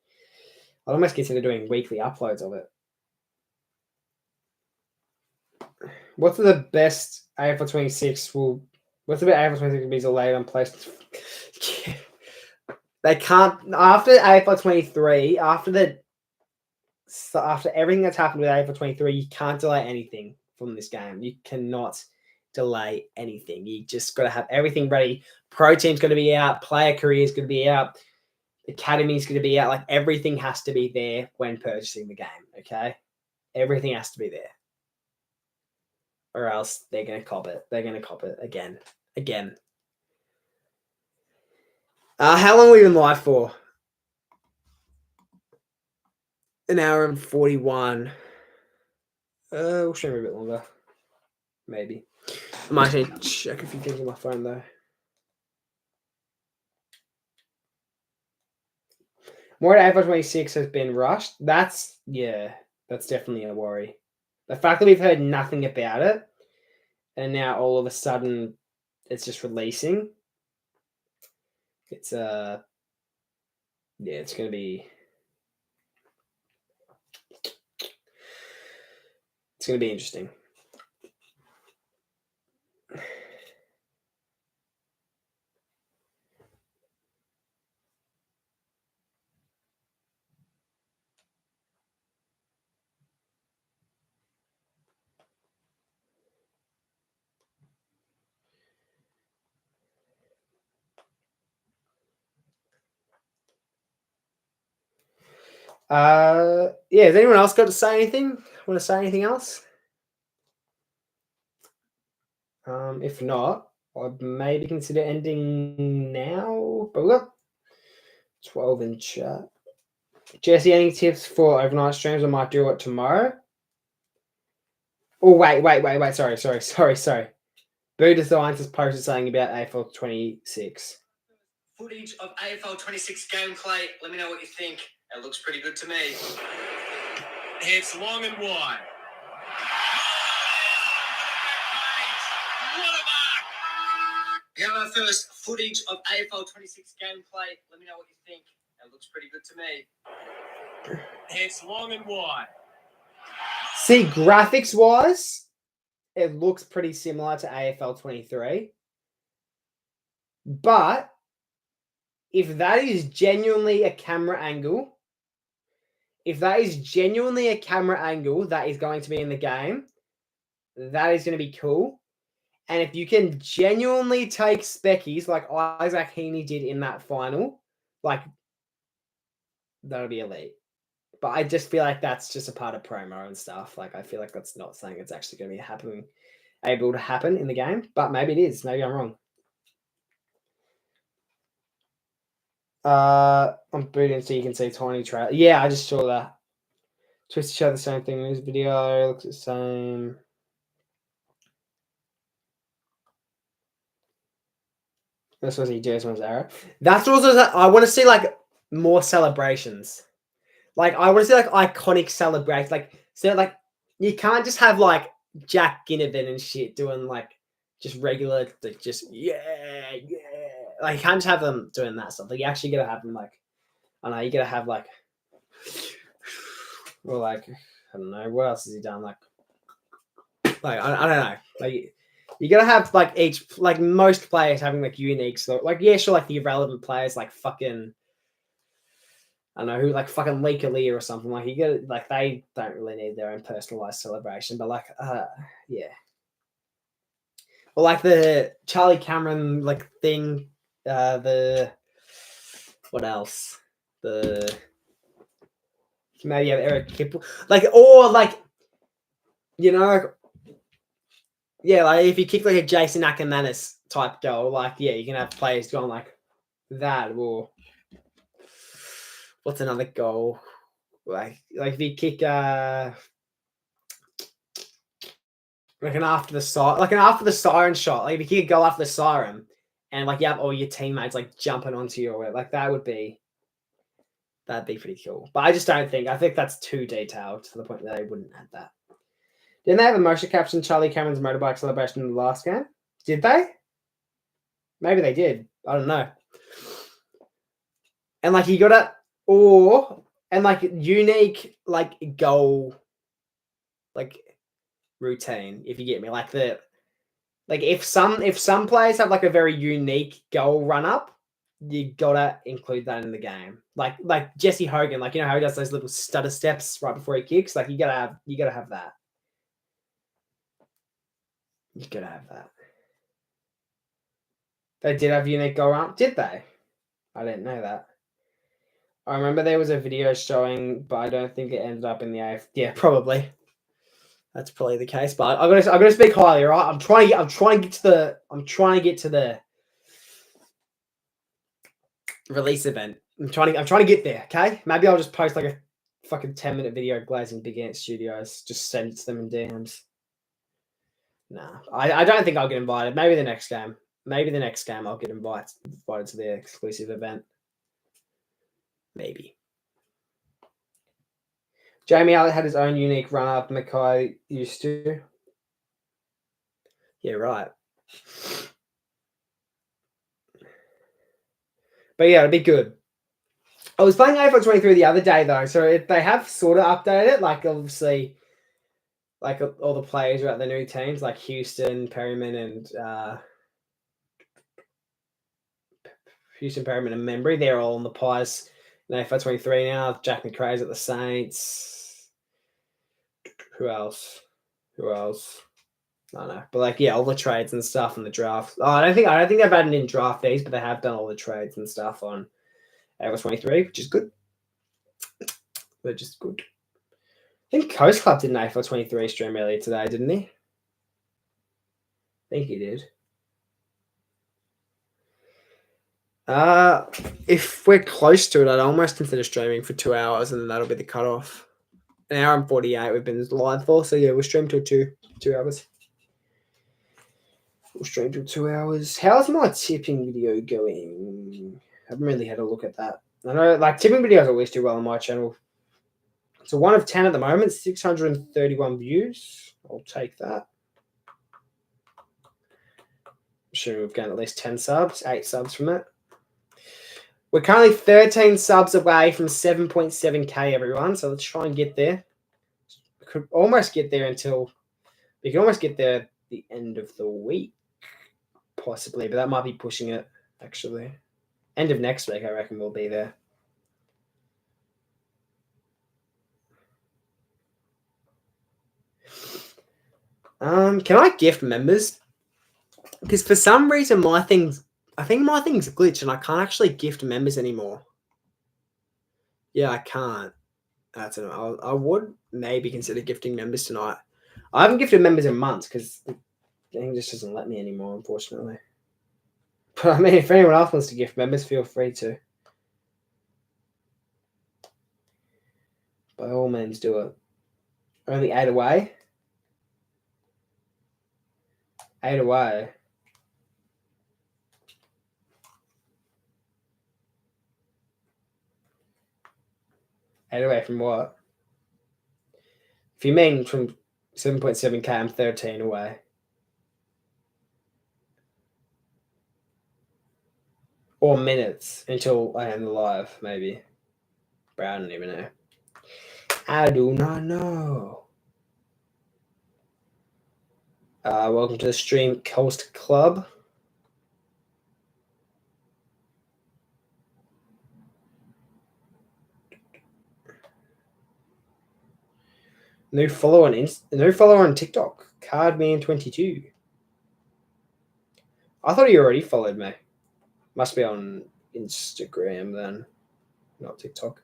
consider doing weekly uploads of it. What's the best April 26 what's the best April 26 will be delayed on PlayStation? They can't after April 23, after everything that's happened with April 23, you can't delay anything from this game. You cannot delay anything. You just got to have everything ready. Pro team's going to be out. Player career's going to be out. Academy's going to be out. Like everything has to be there when purchasing the game. Okay, everything has to be there, or else they're going to cop it. They're going to cop it again. How long have we been live for? An hour and 41. We'll show a bit longer. Maybe. I might actually check a few things on my phone though. More than April 26 has been rushed. That's definitely a worry. The fact that we've heard nothing about it and now all of a sudden it's just releasing. It's it's gonna be interesting. Has anyone else got to say anything? Want to say anything else? If not, I'd maybe consider ending now. But we've got 12 in chat. Jesse, any tips for overnight streams? I might do it tomorrow. Oh, wait. Sorry. Boo Designs has posted something about AFL 26. Footage of AFL 26 gameplay. Let me know what you think. It looks pretty good to me. It's long and wide. What a mark! Here are first footage of AFL 26 gameplay. Let me know what you think. It looks pretty good to me. It's long and wide. See, graphics-wise, it looks pretty similar to AFL 23. But if that is genuinely a camera angle, that is going to be in the game, that is going to be cool. And if you can genuinely take speckies like Isaac Heaney did in that final, like, that'll be elite. But I just feel like that's just a part of promo and stuff. Like, I feel like that's not something that's actually going to be able to happen in the game. But maybe it is. Maybe I'm wrong. I'm booting so you can see tiny trailer. Yeah, I just saw that. Twist show the same thing in this video. Looks the same. That's what he does when arrow. That's also I want to see like more celebrations. Like I want to see like iconic celebrations. Like so like you can't just have like Jack Ginnivan and shit doing like just regular, like just yeah. Like you can't just have them doing that stuff. Like you actually gotta have them like, I don't know, you gotta have like, or like I don't know, what else has he done? Like I don't know, like you gotta have like each, like most players having like unique, so like yeah, sure, like the irrelevant players like fucking, I don't know who, like fucking Lee Kalia or something, like you get like they don't really need their own personalized celebration, but like yeah. Or like the Charlie Cameron like thing, the what else? The maybe have Eric Kipple, like, or like, you know, like, yeah, like if you kick like a Jason Ackermanis type goal, like yeah, you can have players going like that, or what's another goal? Like if you kick like an after the siren shot, like if you kick a goal after the siren, and like you have all your teammates like jumping onto you, or like that'd be pretty cool. But I just don't think, I think that's too detailed to the point that they wouldn't add that. Didn't they have a motion caption Charlie Cameron's motorbike celebration in the last game? Did they? Maybe they did. I don't know. And like you got to, and like unique like goal like routine, if you get me. Like if some players have like a very unique goal run up, you gotta include that in the game. Like Jesse Hogan, like you know how he does those little stutter steps right before he kicks. Like you gotta have that. You gotta have that. They did have unique goal run up, did they? I didn't know that. I remember there was a video showing, but I don't think it ended up in the AF. Yeah, probably. That's probably the case. But I'm gonna speak highly, right? I'm trying to get to the release event. I'm trying to get there. Okay, maybe I'll just post like a fucking 10-minute video glazing Big Ant Studios. Just send it to them in DMs. Nah, I don't think I'll get invited. Maybe the next game. I'll get invited to the exclusive event. Maybe. Jamie Allett had his own unique run up. Mackay used to. Yeah, right. But yeah, it'd be good. I was playing AFL 23 the other day though, so they have sort of updated it. Like obviously, like all the players are at the new teams, like Houston, Perryman, and Membry. They're all on the Pies in AFL 23 now. Jack McRae's at the Saints. Who else? I don't know. But like, yeah, all the trades and stuff and the draft. Oh, I don't think they've added in draft fees, but they have done all the trades and stuff on AFL 23, which is good. They're just good. I think Coast Club did an AFL 23 stream earlier today, didn't he? I think he did. If we're close to it, I'd almost consider streaming for 2 hours, and then that'll be the cutoff. An hour and 48 we've been live for, so yeah, we'll stream till 2 hours. We'll stream till 2 hours. How's my tipping video going? I haven't really had a look at that. I know, like, tipping videos always do well on my channel. So 1 of 10 at the moment, 631 views. I'll take that. I'm sure we've gained at least 10 subs, 8 subs from it. We're currently 13 subs away from 7.7k, everyone. So let's try and get there. We could almost get there at the end of the week, possibly, but that might be pushing it, actually. End of next week, I reckon we'll be there. Can I gift members? Because for some reason I think my thing's glitched and I can't actually gift members anymore. Yeah, I can't. That's it. I would maybe consider gifting members tonight. I haven't gifted members in months because the thing just doesn't let me anymore, unfortunately. But I mean, if anyone else wants to gift members, feel free to. By all means, do it. Only 8 away. 8 away. Away from what? If you mean from 7.7k, I'm 13 away. Or minutes until I end the live, maybe. But I don't even know. I do not know. Welcome to the Stream Coast Club. No follower on TikTok. Cardman22. I thought he already followed me. Must be on Instagram then, not TikTok.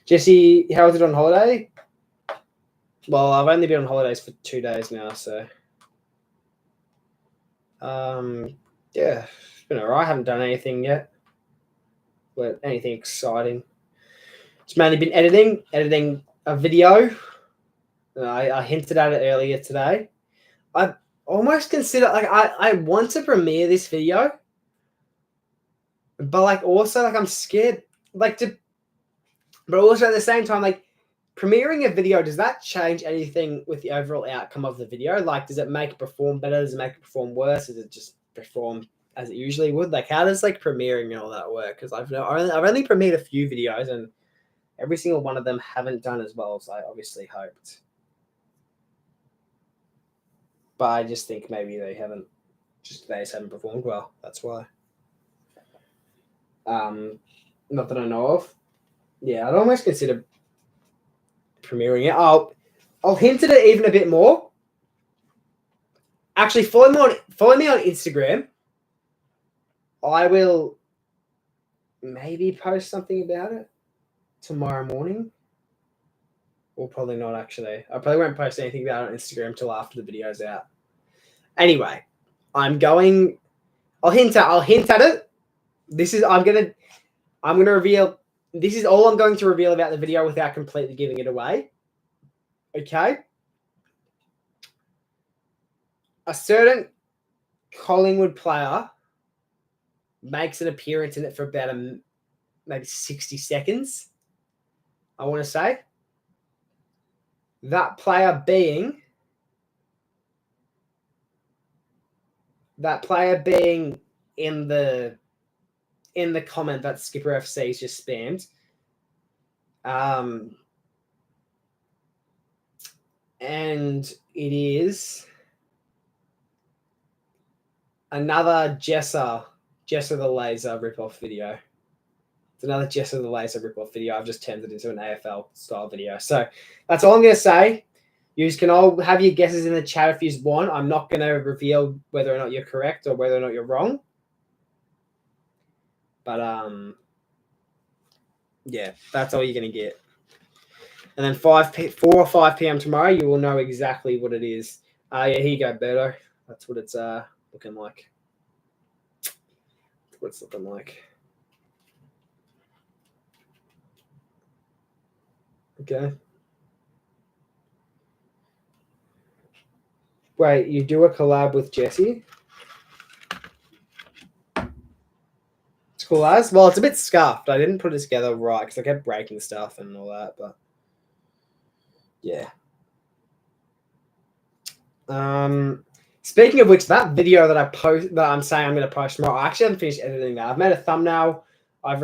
Jesse, how was it on holiday? Well, I've only been on holidays for 2 days now, so yeah, it's been alright. I haven't done anything yet. But anything exciting. It's mainly been editing a video. I hinted at it earlier today. I almost consider I want to premiere this video, but also I'm scared but also at the same time premiering a video, does that change anything with the overall outcome of the video? Does it make it perform better? Does it make it perform worse? Does it just perform as it usually would? How does premiering and all that work? Because I've only premiered a few videos and every single one of them haven't done as well as I obviously hoped. But I just think maybe they just haven't performed well. That's why. Not that I know of. Yeah, I'd almost consider premiering it. I'll hint at it even a bit more. Actually, follow me on Instagram. I will maybe post something about it tomorrow morning. Or probably not, actually. I probably won't post anything about it on Instagram till after the video's out. Anyway, I'll hint at it. I'm gonna reveal. This is all I'm going to reveal about the video without completely giving it away. Okay. A certain Collingwood player makes an appearance in it for about maybe 60 seconds. I want to say. That player being in the comment that Skipper FC is just spammed. And it is another Jesser the Laser ripoff video. It's another Jesser the Laser ripoff video. I've just turned it into an AFL style video. So that's all I'm going to say. You can all have your guesses in the chat if you want. I'm not going to reveal whether or not you're correct or whether or not you're wrong. But yeah, that's all you're going to get. And then 4 or 5 p.m. tomorrow, you will know exactly what it is. Yeah, here you go, Berto. That's what it's looking like. That's what it's looking like. Okay. Wait, you do a collab with Jesse? It's cool as. Well, it's a bit scuffed. I didn't put it together right because I kept breaking stuff and all that, but yeah. Speaking of which, that video that I'm saying I'm going to post tomorrow, I actually haven't finished editing that. I've made a thumbnail. I've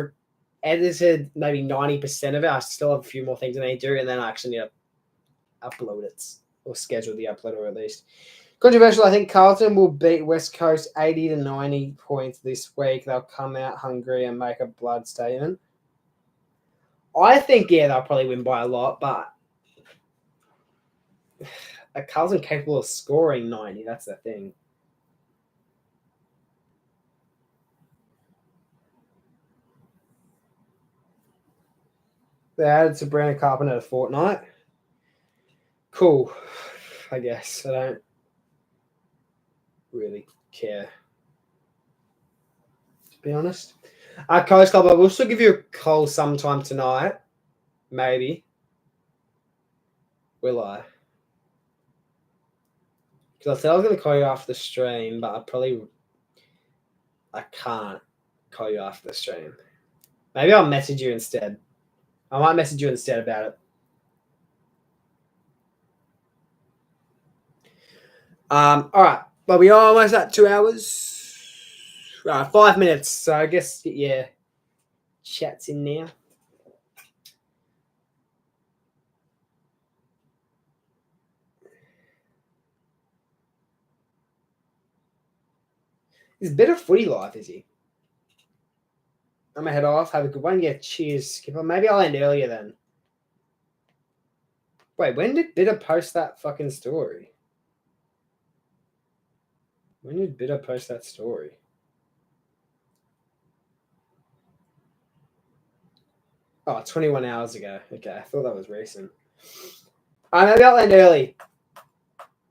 edited maybe 90% of it. I still have a few more things I need to do, and then I actually need to upload it or schedule the upload, or at least. Controversial, I think Carlton will beat West Coast 80 to 90 points this week. They'll come out hungry and make a blood statement. I think, yeah, they'll probably win by a lot, but are Carlton capable of scoring 90? That's the thing. They added Sabrina Carpenter a fortnight. Cool, I guess. I don't really care, to be honest. Coast Club, I will still give you a call sometime tonight. Maybe. Will I? Because I said I was going to call you after the stream, but I can't call you after the stream. Maybe I'll message you instead. I might message you instead about it. All right. Well, we are almost at 2 hours. Right, 5 minutes. So I guess get your chats in now. He's a bit of footy life, is he? I'm gonna head off. Have a good one. Yeah, cheers, Skipper. Maybe I'll end earlier then. Wait, when did Bitter post that fucking story? When did Bitter post that story? Oh, 21 hours ago. Okay, I thought that was recent. Maybe I'll end early.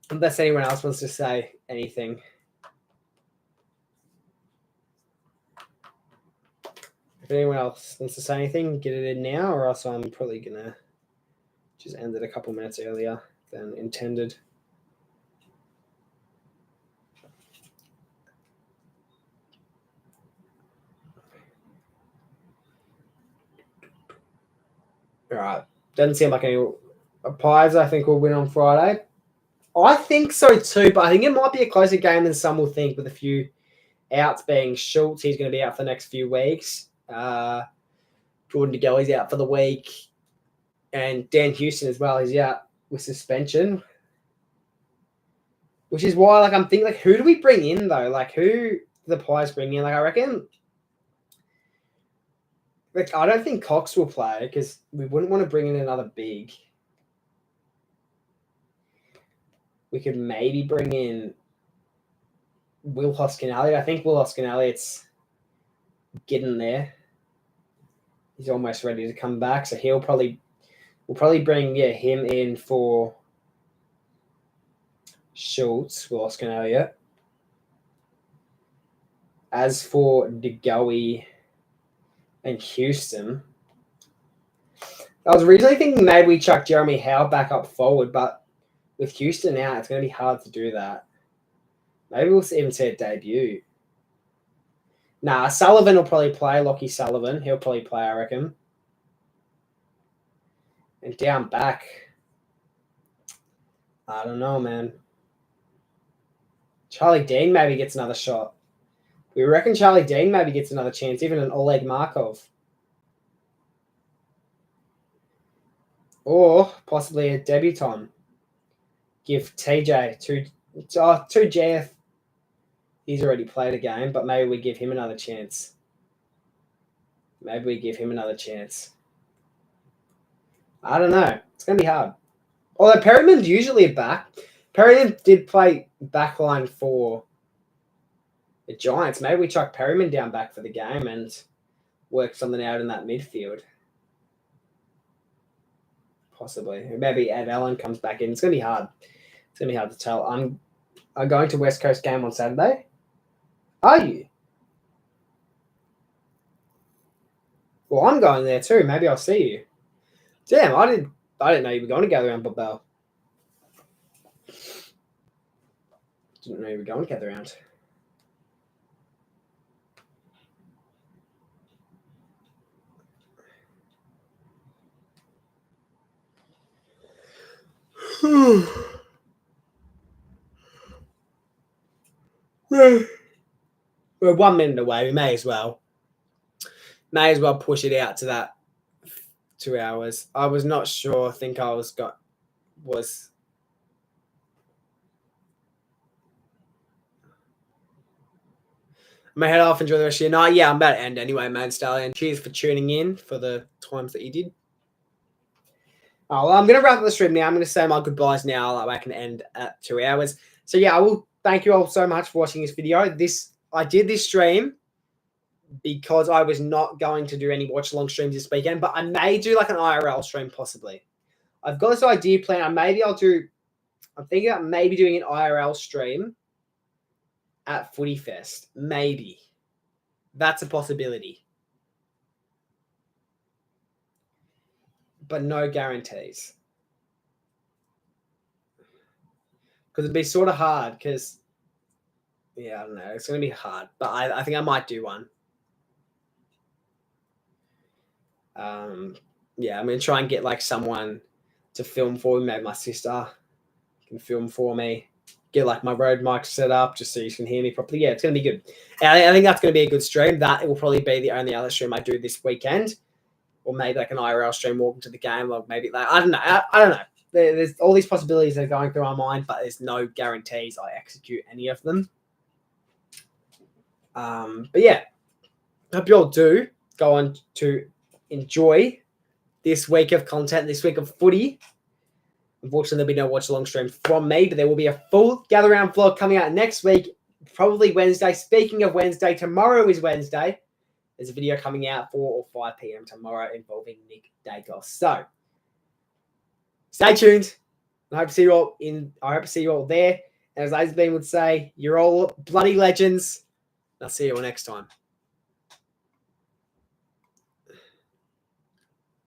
Unless anyone else wants to say anything. If anyone else wants to say anything, get it in now, or else I'm probably gonna just end it a couple minutes earlier than intended. All right. Doesn't seem like any Pies, I think, will win on Friday. I think so too, but I think it might be a closer game than some will think, with a few outs being Schultz. He's going to be out for the next few weeks. Jordan DeGoey's out for the week. And Dan Houston as well. He's out with suspension. Which is why, I'm thinking, who do we bring in, though? Who do the Pies bring in? I reckon... I don't think Cox will play, because we wouldn't want to bring in another big. We could maybe bring in Will Hoskin-Elliott. I think Will Hoskin-Elliott's getting there. He's almost ready to come back, so we'll probably bring him in for Schultz, Will Hoskin-Elliott. As for DeGoey and Houston, I was originally thinking maybe we chuck Jeremy Howe back up forward, but with Houston out, it's going to be hard to do that. Maybe we'll even see a debut. Nah, Sullivan will probably play. Lockie Sullivan. He'll probably play, I reckon. And down back, I don't know, man. Charlie Dean maybe gets another shot. We reckon Charlie Dean maybe gets another chance, even an Oleg Markov. Or possibly a debutant. Give TJ to GF. He's already played a game, but maybe we give him another chance. I don't know. It's going to be hard. Although Perryman's usually back. Perryman did play backline for the Giants. Maybe we chuck Perryman down back for the game and work something out in that midfield. Possibly. Maybe Ed Allen comes back in. It's going to be hard. It's going to be hard to tell. I'm going to West Coast game on Saturday. Are you? Well, I'm going there too. Maybe I'll see you. Damn, I didn't know you were going to gather around Bob Bell. Didn't know you were going to gather around. We're 1 minute away. We may as well push it out to that 2 hours. I was not sure. I think I was. I'm gonna head off. Enjoy the rest of your night. Yeah, I'm about to end anyway, man. Stallion. Cheers for tuning in for the times that you did. Oh, well, I'm going to wrap up the stream now. I'm going to say my goodbyes now. I can end at 2 hours. So, yeah, I will thank you all so much for watching this video. I did this stream because I was not going to do any watch-along streams this weekend, but I may do an IRL stream possibly. I've got this idea planned. I'm thinking about maybe doing an IRL stream at Footy Fest. Maybe. That's a possibility. But no guarantees. Because it'd be sort of hard because, I don't know. It's going to be hard. But I think I might do one. I'm going to try and get someone to film for me. Maybe my sister can film for me. get like my Rode mic set up just so you can hear me properly. Yeah, it's going to be good. And I think that's going to be a good stream. That it will probably be the only other stream I do this weekend, or maybe like an IRL stream walking to the game, or maybe like I don't know. I don't know. There's all these possibilities that are going through my mind, but there's no guarantees I execute any of them. But yeah, hope you all do go on to enjoy this week of content, this week of footy. Unfortunately, there'll be no watch-along stream from me, but there will be a full gather-round vlog coming out next week, probably Wednesday. Speaking of Wednesday, tomorrow is Wednesday. There's a video coming out 4 or 5 p.m. tomorrow involving Nick Dacos. So, stay tuned. I hope to see you all there. And as Azbean would say, you're all bloody legends. I'll see you all next time.